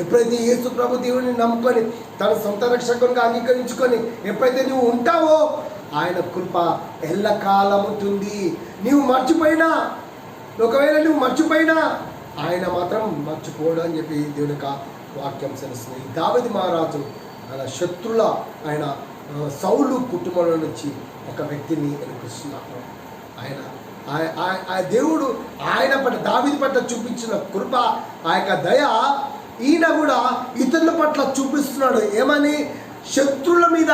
ఎప్పుడైతే యేసు ప్రభు దేవుని నమ్ముకొని తన సొంత రక్షకునిగా అంగీకరించుకొని ఎప్పుడైతే నువ్వు ఉంటావో ఆయన కృప ఎల్లకాలం ఉంటుంది. నీవు మర్చిపోయినా, ఒకవేళ నువ్వు మర్చిపోయినా ఆయన మాత్రం మర్చిపోవడం అని చెప్పి దేవుని యొక్క వాక్యం తెలుస్తుంది. దావీదు మహారాజు ఆయన శత్రుల ఆయన సౌలు కుటుంబంలో నుంచి ఒక వ్యక్తిని ఎన్నుకొస్తున్నాడు. ఆయన దేవుడు ఆయన పట్ల దావీదు పట్ల చూపించిన కృప ఆ యొక్క దయ ఈయన కూడా ఇతరుల పట్ల చూపిస్తున్నాడు. ఏమని? శత్రువుల మీద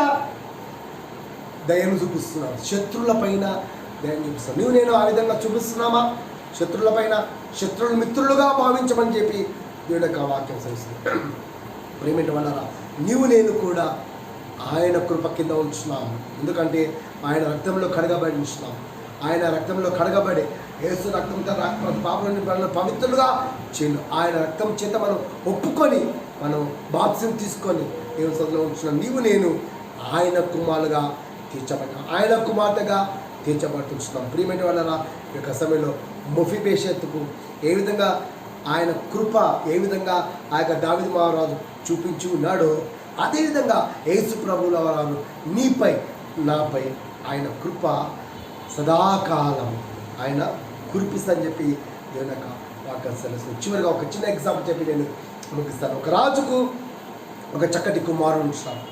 దయను చూపిస్తున్నాడు, శత్రువుల పైన దయను చూపిస్తున్నాడు. నువ్వు నేను ఆ విధంగా చూపిస్తున్నామా? శత్రువుల పైన శత్రువులు మిత్రులుగా భావించమని చెప్పి దేవుడి యొక్క వాక్యం తెలుస్తుంది. ప్రేమేంటి వల్ల నీవు నేను కూడా ఆయన కృప కింద ఉంచున్నాము. ఎందుకంటే ఆయన రక్తంలో కడగబడి ఉంచున్నాం. ఆయన రక్తంలో కడగబడి యేసు రక్తంతో పాపలని మనల్ని పవిత్రులుగా చేయను. ఆయన రక్తం చేత మనం ఒప్పుకొని మనం బాప్తిసం తీసుకొని దేవుని సన్నిధిలో ఉంచున్నాం. నీవు నేను ఆయన కుమారులుగా తీర్చబడ్డాం, ఆయన కుమార్తెగా తీర్చబడుతున్నాం. ప్రియమైన వాళ్ళ ఈ యొక్క సమయంలో మెఫీబోషెతుకు ఏ విధంగా ఆయన కృప ఏ విధంగా ఆ యొక్క దావీదు మహారాజు చూపించి ఉన్నాడో అదేవిధంగా యేసు ప్రభువుల వారు నీపై నాపై ఆయన కృప సదాకాలం ఆయన కురిపిస్తని చెప్పి దేవుని యొక్క వాక్యం తెలుస్తుంది. చివరిగా ఒక చిన్న ఎగ్జాంపుల్ చెప్పి నేను ముగిస్తాను. ఒక రాజుకు ఒక చక్కటి కుమారుడు ఉంటాడు.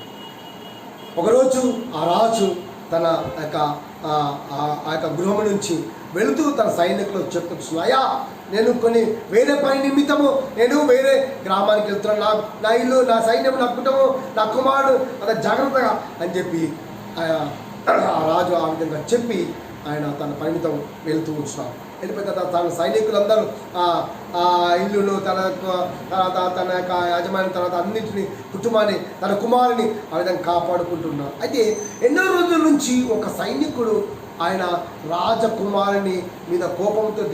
ఒకరోజు ఆ రాజు తన యొక్క గృహం నుంచి వెళుతూ తన సైనికులు చెప్తున్నాడు, అయ్యా నేను కొన్ని వేరే పని నిమిత్తము నేను వేరే గ్రామానికి వెళ్తున్నాను, నా ఇల్లు నా సైన్యం నా కుటుంబం నా కుమారుడు అంత జాగ్రత్తగా అని చెప్పి ఆ రాజు ఆ విధంగా చెప్పి ఆయన తన పరిమితం వెళ్తూ ఉంటున్నాడు. వెళ్ళిపోయిన తర్వాత తన సైనికులందరూ ఇల్లును తర్వాత తన యొక్క యజమాని తర్వాత అన్నింటినీ కుటుంబాన్ని తన కుమారుని ఆ విధంగా కాపాడుకుంటున్నారు. అయితే ఎన్నో రోజుల నుంచి ఒక సైనికుడు ఆయన రాజకుమారుని మీద కోపంతో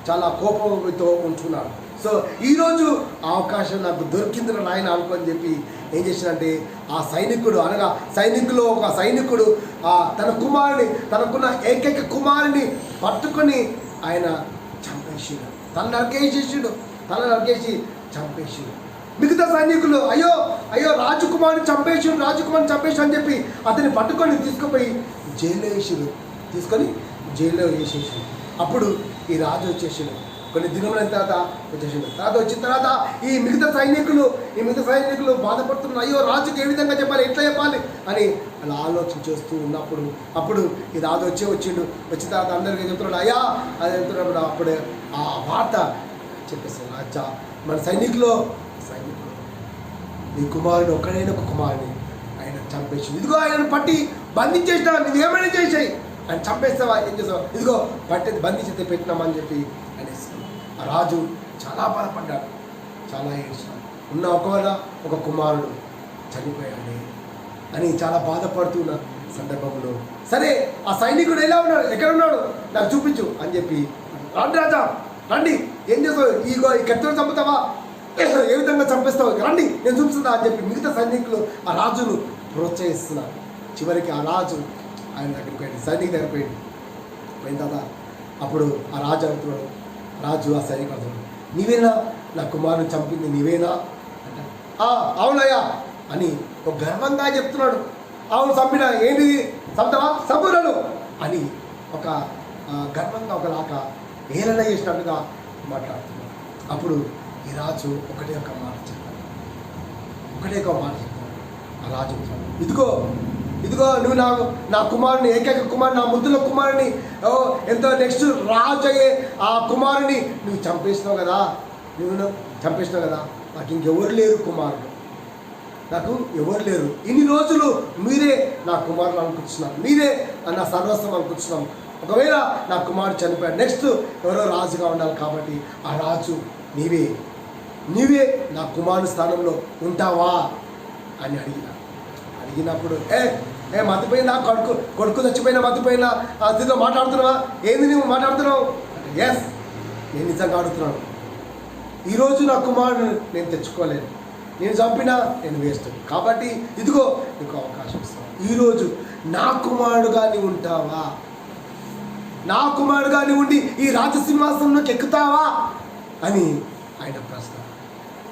చాలా కోపంతో ఉంటున్నాడు. సో ఈరోజు అవకాశం నాకు దొరికింది నాయన అనుకోని చెప్పి ఏం చేసినంటే ఆ సైనికుడు అనగా సైనికులు ఒక సైనికుడు తన కుమారుని తనకున్న ఏకైక కుమారుని పట్టుకొని ఆయన చంపేసాడు. తల నరికేసి చంపేసాడు. మిగతా సైనికులు అయ్యో రాజకుమారుని చంపేసాడు అని చెప్పి అతన్ని పట్టుకొని జైల్లో వేసేసాడు. అప్పుడు ఈ రాజు వచ్చేసాడు. కొన్ని దినముల తర్వాత వచ్చేసాడు. వచ్చిన తర్వాత ఈ మిగతా సైనికులు బాధపడుతున్నారు. అయ్యో రాజుకి ఏ విధంగా చెప్పాలి, ఎట్లా చెప్పాలి అని అలా ఆలోచన చేస్తూ ఉన్నప్పుడు అప్పుడు ఈ రాజు వచ్చిండు. వచ్చిన తర్వాత అందరికీ చెప్తున్నాడు అయ్యా అది చెప్తున్నప్పుడు అప్పుడు ఆ వార్త చెప్పేస్తాడు. రాజా మన సైనికులు నీ కుమారుడు ఒక్కడైన ఒక కుమారుని ఆయన చంపేసి ఇదిగో ఆయనను పట్టి బంధించేసినా నువ్వేమైనా చేసాయి ఆయన చంపేస్తావా ఏం చేస్తావా ఇదిగో పట్టి బంధించి పెట్టినామని చెప్పి అనేసి ఆ రాజు చాలా బాధపడ్డాడు, చాలా ఏడ్చాడు. ఉన్న ఒక కుమారుడు చనిపోయాడు అని చాలా బాధపడుతున్న సందర్భంలో సరే ఆ సైనికుడు ఎలా ఉన్నాడు, ఎక్కడ ఉన్నాడు నాకు చూపించు అని చెప్పి రండి రాజా రండి ఏం చేస్తావు ఈ కత్తితో చంపుతావా ఏ విధంగా చంపేస్తావు రండి నేను చూపిస్తున్నా అని చెప్పి మిగతా సైనికులు ఆ రాజును ప్రోత్సహిస్తున్నారు. చివరికి ఆ రాజు ఆయన దగ్గరికి పోయింది, సైనికు దగ్గర పోయిన తర్వాత అప్పుడు ఆ రాజు అంటున్నాడు, రాజు ఆ సైనికుడు అంటున్నాడు నీవేనా నా కుమారుని చంపింది నీవేనా అంటే అవునయ్యా అని ఒక గర్వంగా చెప్తున్నాడు. అవును చంపిన ఏంటిది చంపవా చంపురాను అని ఒక గర్వంగా ఒకలాగా ఏలన చేసినట్టుగా మాట్లాడుతున్నాడు. అప్పుడు ఈ రాజు ఒకటే ఒక మాట చెప్పాడు. ఆ రాజు ఇదిగో నువ్వు నా కుమారుని ఏకైక కుమారుని నా ముద్దుల కుమారుని ఎంతో నెక్స్ట్ రాజు అయ్యే ఆ కుమారుని నువ్వు చంపేసినావు కదా నాకు ఇంకెవరు లేరు కుమారుడు, నాకు ఎవరు లేరు. ఇన్ని రోజులు మీరే నా కుమారులు అనుకుంటున్నాను, మీరే నా సర్వస్వం అనుకుంటున్నాను. ఒకవేళ నా కుమారుడు చనిపోయాడు నెక్స్ట్ ఎవరో రాజుగా ఉండాలి కాబట్టి ఆ రాజు నీవే నా కుమారుని స్థానంలో ఉంటావా అని అడిగినప్పుడు మతిపోయినా కొడుకు చచ్చిపోయినా మతిపోయినా ఆ స్థితిలో మాట్లాడుతున్నావా ఏంది నువ్వు మాట్లాడుతున్నావు అంటే ఎస్ నేను నిజంగా అడుగుతున్నాను. ఈరోజు నా కుమారుడు నేను తెచ్చుకోలేను, నేను చంపినా నేను వేస్ట్ కాబట్టి ఇదిగో నీకు అవకాశం ఇస్తాను. ఈరోజు నా కుమారుడుగా నీవు ఉంటావా, నా కుమారుడుగా నీవు ఉండి ఈ రాజసింహాసనంలోకి ఎక్కుతావా అని ఆయన ప్రశ్న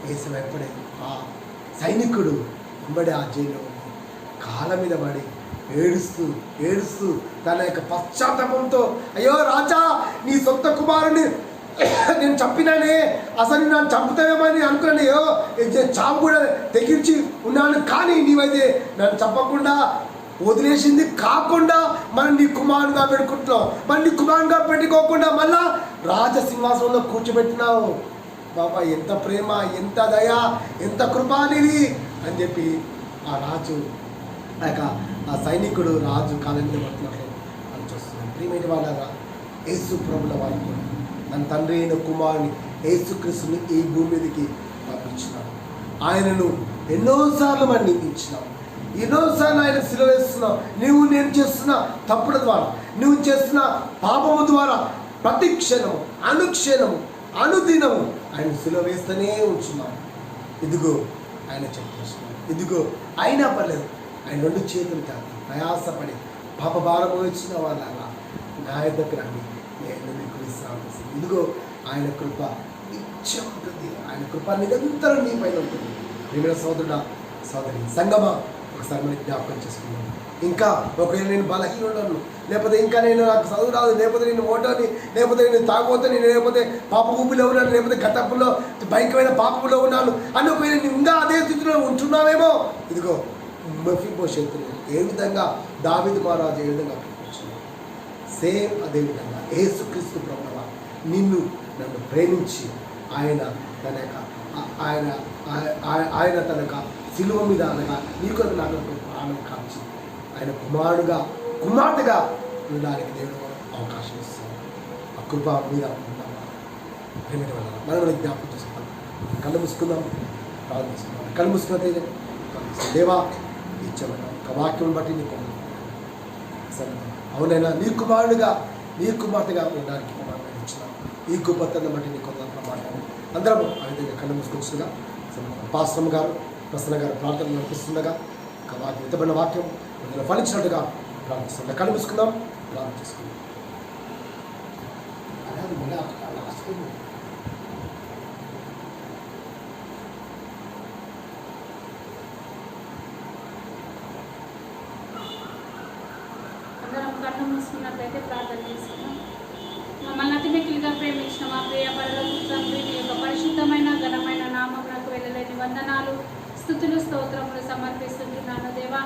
వేసి వెంపడే ఆ సైనికుడు వెంబడి ఆ జైల్లో కాళ్ళ మీద పడి ఏడుస్తూ తన యొక్క పశ్చాత్తాపంతో అయ్యో రాజా నీ సొంత కుమారుని నేను చంపినానే, అసలు నన్ను చంపుతావేమని అనుకున్నాను, చావు కూడా తెగించి ఉన్నాను, కానీ నీవైతే నన్ను చంపకుండా వదిలేసింది కాకుండా మనం నీ కుమారుగా పెట్టుకుంటున్నావు, మరి నీ కుమారుగా పెట్టుకోకుండా మళ్ళా రాజసింహాసనంలో కూర్చోబెట్టినావు. బాబా ఎంత ప్రేమ, ఎంత దయ, ఎంత కృపానిది అని చెప్పి ఆ రాజు ఆ సైనికుడు రాజు కాలం మీద పడుతున్నట్లు అని చూస్తున్నాను. ప్రియమైన వాళ్ళగా యేసు ప్రభుల వారు కూడా తన తండ్రి అయిన కుమారుని యేసుక్రీస్తుని ఈ భూమి మీదకి పంపించినాడు. ఆయనను ఎన్నోసార్లు మనం నిందించినాం, ఎన్నోసార్లు ఆయన సిలువ వేస్తున్నావు. నేను చేస్తున్న తప్పుల ద్వారా, నువ్వు చేస్తున్న పాపము ద్వారా ప్రతి క్షణము అనుక్షణము అనుదినము ఆయన సిలువ వేస్తూనే ఉంచున్నాం. ఇదిగో ఆయన చెప్పేస్తున్నాడు, ఇదిగో అయినా పర్లేదు ఆయన 2 చేతులు తాకి ప్రయాసపడి పాప భారం వచ్చిన వాళ్ళ నా దగ్గర రండి, నేను మీకు విశ్రాంతి ఇస్తాను. ఇదిగో ఆయన కృప నిత్యం ఉంటుంది, ఆయన కృప నిరంతరం నీ పైన ఉంటుంది. ప్రియమైన సోదరి సంగమా ఒకసారి మనకి జ్ఞాపకం చేసుకున్నాను. ఇంకా ఒకవేళ నేను బలహీనుడను, లేకపోతే ఇంకా నాకు చదువు రాదు, లేకపోతే నేను ఓటోని, లేకపోతే నేను తాగబోతుని, లేకపోతే పాప ఊపిలో ఉన్నాను, లేకపోతే గతపులో భయంకరమైన పాపములో ఉన్నాను అని ఒకవేళ నేను ఇంకా అదే స్థితిలో ఉంటున్నావేమో, ఇదిగో మెఫీబోషెతు ఏ విధంగా దావీదు మహారాజు ఏ విధంగా ప్రేమించున్నాడు, సేమ్ అదేవిధంగా యేసుక్రీస్తు ప్రభువా నన్ను ప్రేమించి ఆయన తన యొక్క సిలువ మీద అనగా నీకు నాకు ప్రాణం కాల్చి ఆయన కుమార్తెగా ఉండడానికి దేవుడు అవకాశం ఇస్తాడు. ఆ కృప మీద ఉందామా ప్రేమిటి వల్ల మనం జ్ఞాపకం చేసుకుందాం. కళ్ళు మూసుకుందాం, ప్రార్థిస్తున్నాం. కళ్ళు మూసుకున్నట్లయితే దేవా ఇచ్చామన్నా ఒక వాక్యం బట్టి నీకు సరే అవునైనా నీ కుమారుడుగా నీ కుమార్తెగా ఉండడానికి కుమారుడు ఇచ్చిన ఈ గొప్పతనం బట్టి నీకు మాట్లాడి అందరం ఆ విధంగా కళ్ళు మూసుకొచ్చుగా పాస్టమ్ గారు ప్రసన్న గారు ప్రార్థనలు నడిపిస్తుండగా ఒక వాక్యం ఇతబడిన వాక్యం అందులో ఫలించినట్టుగా ప్రార్థిస్తుండగా కళ్ళు మూసుకుందాం, ప్రార్థన చేసుకుందాం. అందరం కళ్ళు మూసుకున్నట్లయితే ప్రార్థన చేసుకున్నాం. మమ్మల్ని అతి మిక్కిలిగా ప్రేమించిన మా ప్రియ పరలోకపు తండ్రి, మీ యొక్క పరిశుద్ధమైన ఘనమైన నామమునకు వెళ్ళలేని వందనాలు, స్తుతులు, స్తోత్రములు సమర్పిస్తుంటున్నాను దేవా.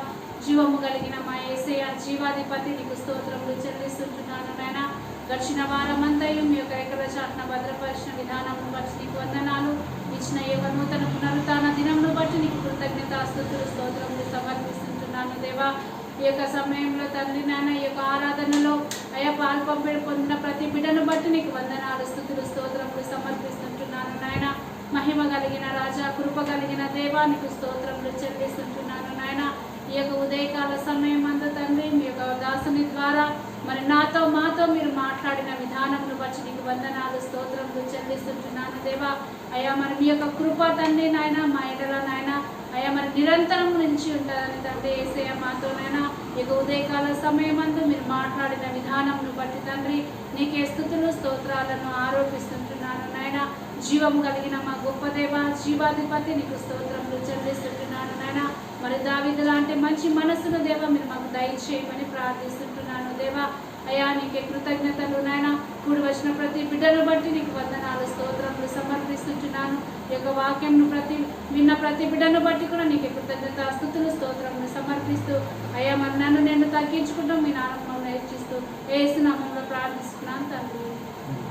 జీవము కలిగిన మా యేసయ్య జీవాధిపతి నీకు స్తోత్రములు చెల్లిస్తుంటున్నాను నాయన. గడిచిన వారమంతయు మీ యొక్క రెక్కల చాటున భద్రపరిచిన విధానమును బట్టి నీకు వందనాలు. ఇచ్చిన ఏ నూతన పునరుత్థాన దినమును బట్టి నీకు కృతజ్ఞత స్తుతులు స్తోత్రములు సమర్పిస్తుంటున్నాను దేవా. ఈ యొక్క సమయంలో తండ్రి నాయన ఈ యొక్క ఆరాధనలో అయ్యా పాల్పంపిడి పొందిన ప్రతి బిడ్డను బట్టి నీకు వందనాలు, స్తుతులు, స్తోత్రములు సమర్పిస్తుంటున్నాను నాయన. మహిమ కలిగిన రాజా, కృప కలిగిన దేవా నీకు స్తోత్రములు చెల్లిస్తుంటున్నాను నాయన. ఈ యొక్క ఉదయకాల సమయం అంతా తండ్రి మీ యొక్క దాసుని ద్వారా మరి నాతో మాతో మీరు మాట్లాడిన విధానమును బట్టి నీకు వందనాలు, స్తోత్రములు చెల్లిస్తుంటున్నాను దేవా. అయ్యా మరి మీ యొక్క కృప తండ్రి నాయన మా ఎడల నాయన అయ్యా మరి నిరంతరం నుంచి ఉంటుందని తండ్రి యేసయ్య మాతోనైనా ఇక ఉదయకాల సమయం అందు మీరు మాట్లాడిన విధానమును బట్టి తండ్రి నీకే స్తుతులు స్తోత్రాలను ఆరోపిస్తుంటున్నాను నాయన. జీవము కలిగిన మా గొప్ప దేవ జీవాధిపతి నీకు స్తోత్రములు చెల్లిస్తుంటున్నాను నాయన. మరి దావీదు లాంటి మంచి మనసును దేవ మీరు మాకు దయచేయమని ప్రార్థిస్తుంటున్నాను దేవా. అయ్యా నీకే కృతజ్ఞతలు నాయన. కూడి వచ్చిన ప్రతి బిడ్డను బట్టి నీకు వందనాలు, స్తోత్రములు సమర్పిస్తుంటున్నాను. ఈ యొక్క వాక్యంను విన్న ప్రతి బిడ్డను బట్టి కూడా నీకే కృతజ్ఞత స్తుతులు స్తోత్రములు సమర్పిస్తూ అయ్యా మరి నన్ను నేను తగ్గించుకుంటూ మీ నామమును హెచ్చిస్తూ యేసు నామములో ప్రార్థిస్తున్నాను తండ్రి.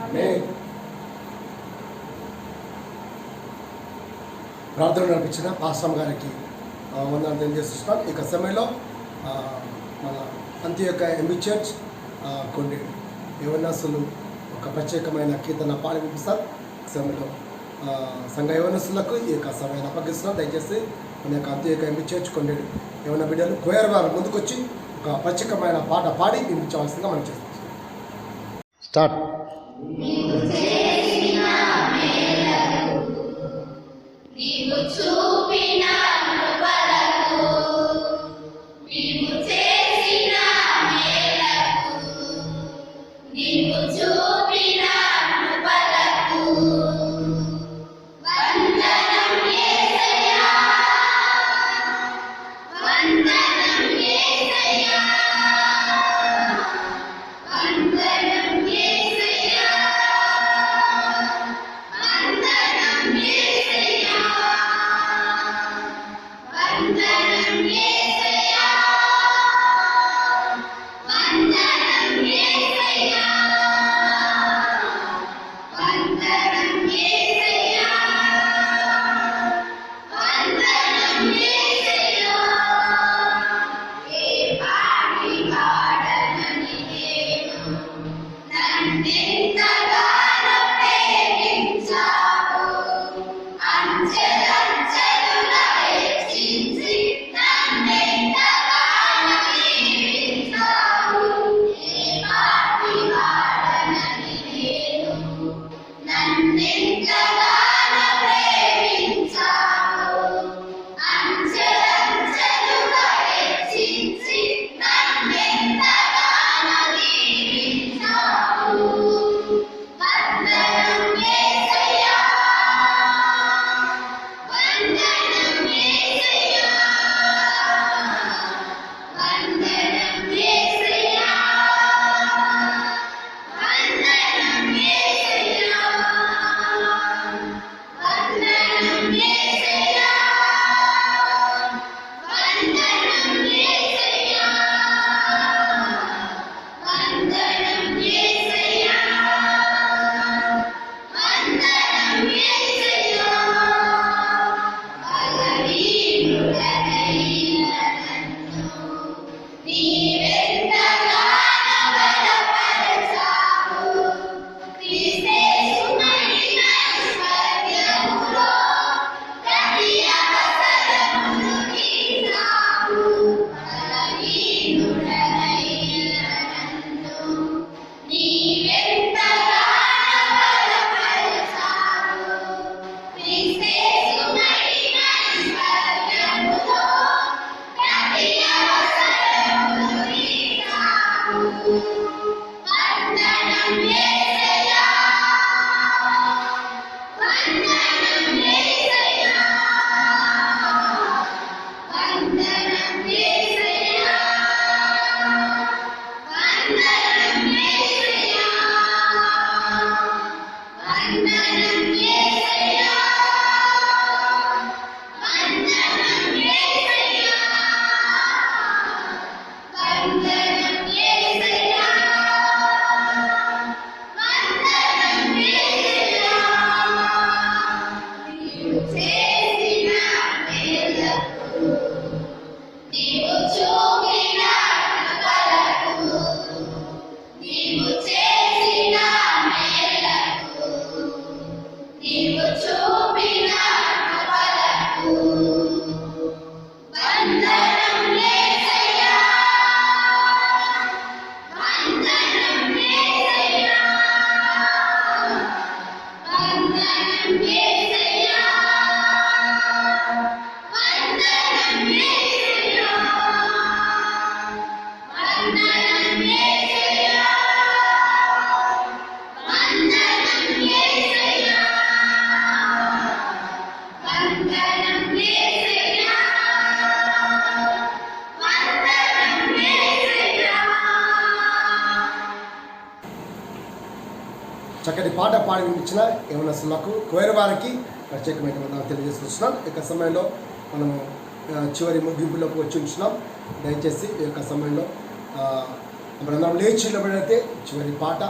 ఆమేన్. ప్రార్థన నడిపించిన పాస్టమ్ గారికి వందనాలు తెలియజేస్తున్నాం. ఇక సమయంలో మన అంత్యొక్క ఎంబీ చర్చ్ కొన్ని యవనస్తులు ఒక ప్రత్యేకమైన కీర్తన పాడి వినిపిస్తారు. సమయంలో సంఘ యవనస్తులకు ఈ యొక్క సమయాన్ని అప్పగిస్తున్నాం. దయచేసి మన యొక్క అంత్యొక్క ఎంబీ చర్చ్ కొన్ని యవన బిడ్డలు కోయర్ వారు ముందుకొచ్చి ఒక ప్రత్యేకమైన పాట పాడి వినిపించవలసిందిగా మనం చేస్తాం. స్టార్ట్. చక్కటి పాట పాడి వినిపించిన యవనస్తులకు కోయర్ వారికి ప్రత్యేకమైన వందనాలు తెలియజేస్తున్నాం. ఈ యొక్క సమయంలో మనము చివరి ముగింపులోకి వచ్చి ఉంటున్నాం. దయచేసి ఈ యొక్క సమయంలో మనం లేచి నిలబడితే చివరి పాట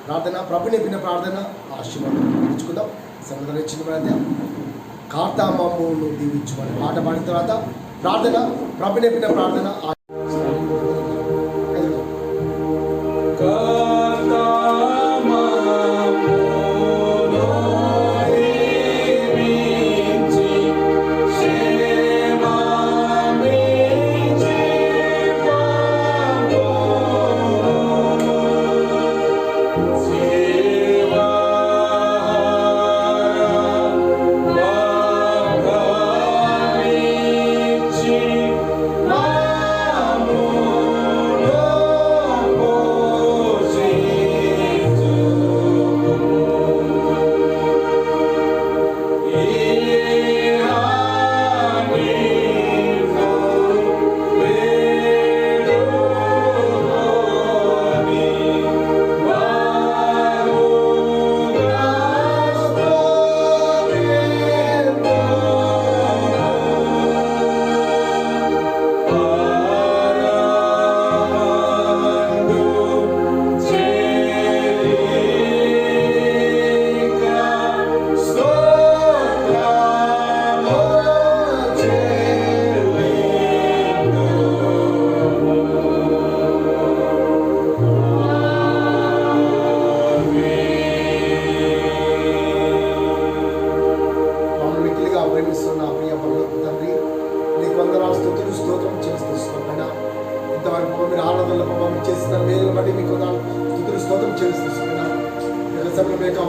ప్రార్థన, ప్రభు నింపిన ప్రార్థన ఆశీర్వాదం తెచ్చుకుందాం. సమయంలో లేచి నిలబడితే కార్తామమ్మును దీవించుకొని పాట పాడిన తర్వాత ప్రార్థన, ప్రభు నింపిన ప్రార్థన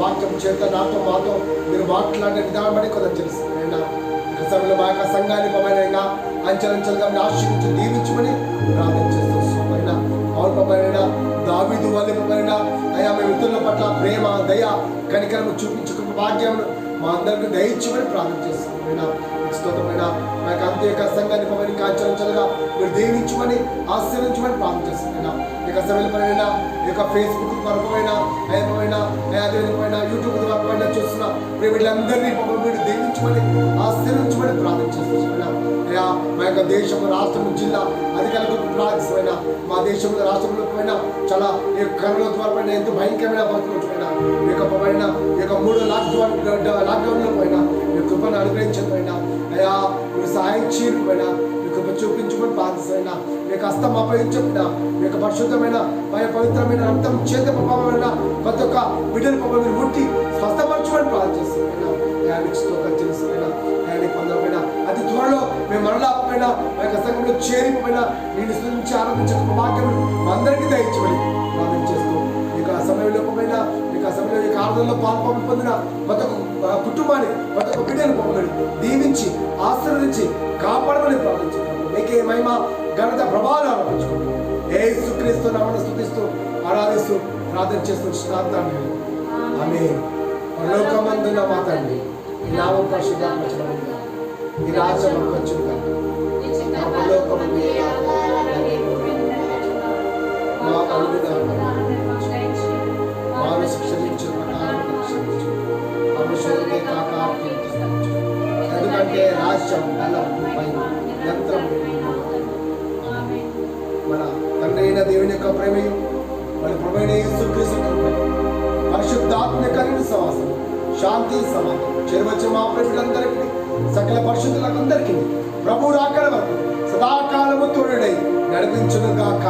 వాక్యం చేత నాతో మాతో మీరు మాట్లాడే విధానం బట్టి కొంత తెలుస్తుంది. సమయంలో మా యొక్క సంఘాన్ని పమైన అంచెలంచెలుగా మీరు ఆశీర్వించి దీవించమని ప్రార్థన చేస్తున్నాం. అవును పమైన దావీదు వల్ల పమైన అయా మేము ఇతరుల పట్ల ప్రేమ, దయ, కనికరము చూపించుకున్న భాగ్యమును మా అందరికీ దయించమని ప్రార్థన చేస్తున్నాం. స్తోత్రమైన మా యొక్క అంత్యక సంఘాన్ని పమైన అంచెలంచెలుగా మీరు దీవించమని ఆశీర్వించమని ప్రార్థన చేస్తున్నాం. ఇక సమయంలో పైన ఈ యొక్క ఫేస్బుక్ పరమైన అదేవిధమైన యూట్యూబ్ ద్వారా చూస్తున్న వీళ్ళందరినీ మీరు దీవించమని ఆశీర్వించమని ప్రార్థన చేస్తున్నాం. అయ్యా మా యొక్క దేశం, రాష్ట్రం, జిల్లా అధికారులకు ప్రార్థిస్తున్న మా దేశంలో, రాష్ట్రంలో పైన చాలా ఈ కరోనా ద్వారా పైన ఎంతో భయంకరమైన పరిస్థితులు పైన ఈ యొక్క పైన ఈ యొక్క 3 లాక్డౌన్లో పైన మీ కృపను అనుగ్రహించకపోయినా అయ్యా మీరు సహాయం చేయకపోయినా మీ కృప చూపించుకొని ప్రార్థిస్తున్నా. మీ యొక్క హస్తం అపయించకపోయినా మీ యొక్క పరిశుద్ధమైన మా పవిత్రమైన రక్తం చేత ప్రభావమైన ప్రతి ఒక్క బిడ్డల ప్రభావం మీరు ముట్టి స్వస్థపరచుకొని ప్రార్థిస్తున్నా. తెలుసుకున్నా పొందకపోయినా అతి త్వరలో మేము మరలా పోయినా మా యొక్క సంఘంలో చేరిపోయినా నేను నుంచి ఆరంభించక భాగ్యం అందరికీ దయచేయమని ప్రార్థన చేస్తూ ఇక సమయంలో పోయినా ఇక సమయంలో ఈ ఆరాధనలో పాల్పొంది పొందిన ప్రతి ఒక్క కుటుంబాన్ని, ప్రతి ఒక్క బిడ్డను పొందని దీవించి ఆశీర్వదించి కాపాడమని ప్రార్థించుకుంటాం. మీకే మహిమ, ఘనత, ప్రభావాలు ఆరంభించుకుంటాం. యేసుక్రీస్తు నామమున స్తుతిస్తూ ఆరాధిస్తూ ప్రార్థన చేస్తూ శ్రాద్ధాన్ని ఆమేన్. పరలోకమందున్న మా తండ్రి, ఈ నామం పరిశుద్ధపరచబడును, ఈ రాజ్యం వచ్చుగా పరలోకమందు మా మాను శిక్షించు అవసరమే కాక ఎందుకంటే రాజ్యం బలం యంత్రం మన తండ్రి అయిన దేవుని యొక్క ప్రేమయు మన ప్రభువైన యేసుక్రీస్తు పరిశుద్ధాత్మ కలిగిన సహవాసం, శాంతి, సమాధానం చేరవచ్చు మా ప్రభులందరికీ, సకల పరిశుద్ధులందరికీ ప్రభు రాకడ వరకు సదాకాలము తోడై నడిపించును గాక.